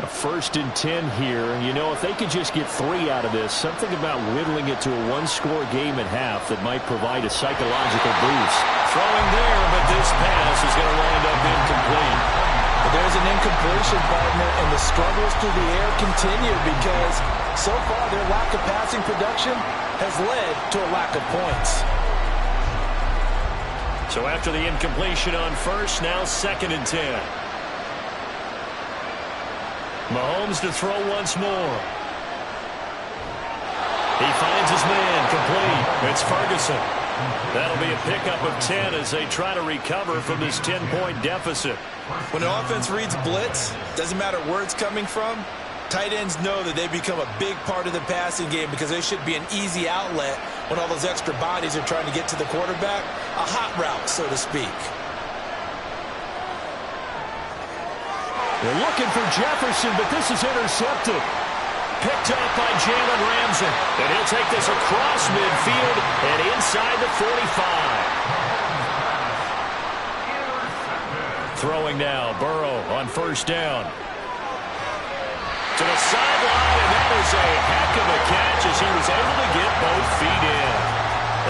A 1st and 10 here. You know, if they could just get 3 out of this, something about whittling it to a 1-score game at half that might provide a psychological boost. Throwing there, but this pass is going to wind up incomplete. But there's an incompletion, partner, and the struggles through the air continue because so far their lack of passing production has led to a lack of points. So after the incompletion on first, now 2nd and 10. Mahomes to throw once more. He finds his man, complete. It's Ferguson. That'll be a pickup of 10 as they try to recover from this 10-point deficit. When an offense reads blitz, doesn't matter where it's coming from, tight ends know that they become a big part of the passing game because they should be an easy outlet when all those extra bodies are trying to get to the quarterback. A hot route, so to speak. They're looking for Jefferson, but this is intercepted. Picked up by Jalen Ramsey. And he'll take this across midfield and inside the 45. Throwing now, Burrow on first down. To the sideline, and that is a heck of a catch as he was able to get both feet in.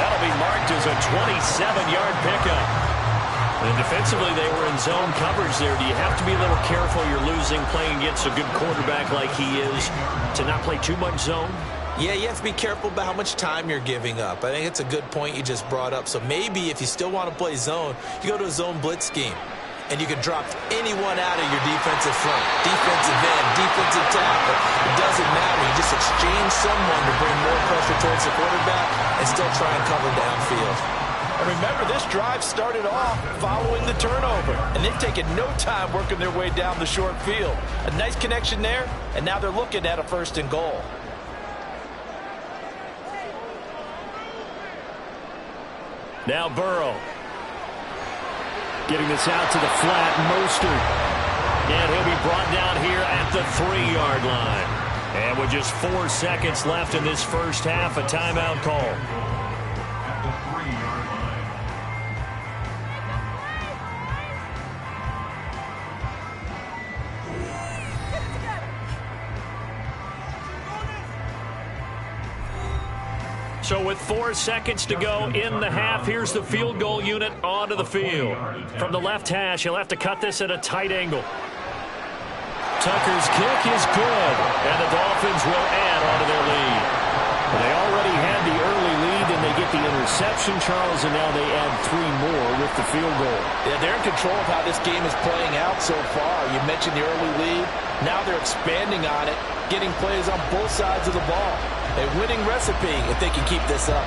That'll be marked as a 27-yard pickup. And defensively, they were in zone coverage there. Do you have to be a little careful? You're losing playing against a good quarterback like he is to not play too much zone? Yeah, you have to be careful about how much time you're giving up. I think it's a good point you just brought up. So maybe if you still want to play zone, you go to a zone blitz scheme. And you can drop anyone out of your defensive front. Defensive end, defensive tackle. It doesn't matter. You just exchange someone to bring more pressure towards the quarterback and still try and cover downfield. And remember, this drive started off following the turnover, and they've taken no time working their way down the short field. A nice connection there, and now they're looking at a 1st and goal. Now Burrow. Getting this out to the flat, Mostert. And he'll be brought down here at the 3-yard line. And with just 4 seconds left in this first half, a timeout call. At the 3-yard line. So with 4 seconds to go in the half, here's the field goal unit onto the field. From the left hash, he'll have to cut this at a tight angle. Tucker's kick is good, and the Dolphins will add onto their lead. They already had the early lead, and they get the interception, Charles, and now they add 3 more with the field goal. Yeah, they're in control of how this game is playing out so far. You mentioned the early lead. Now they're expanding on it, getting plays on both sides of the ball. A winning recipe if they can keep this up.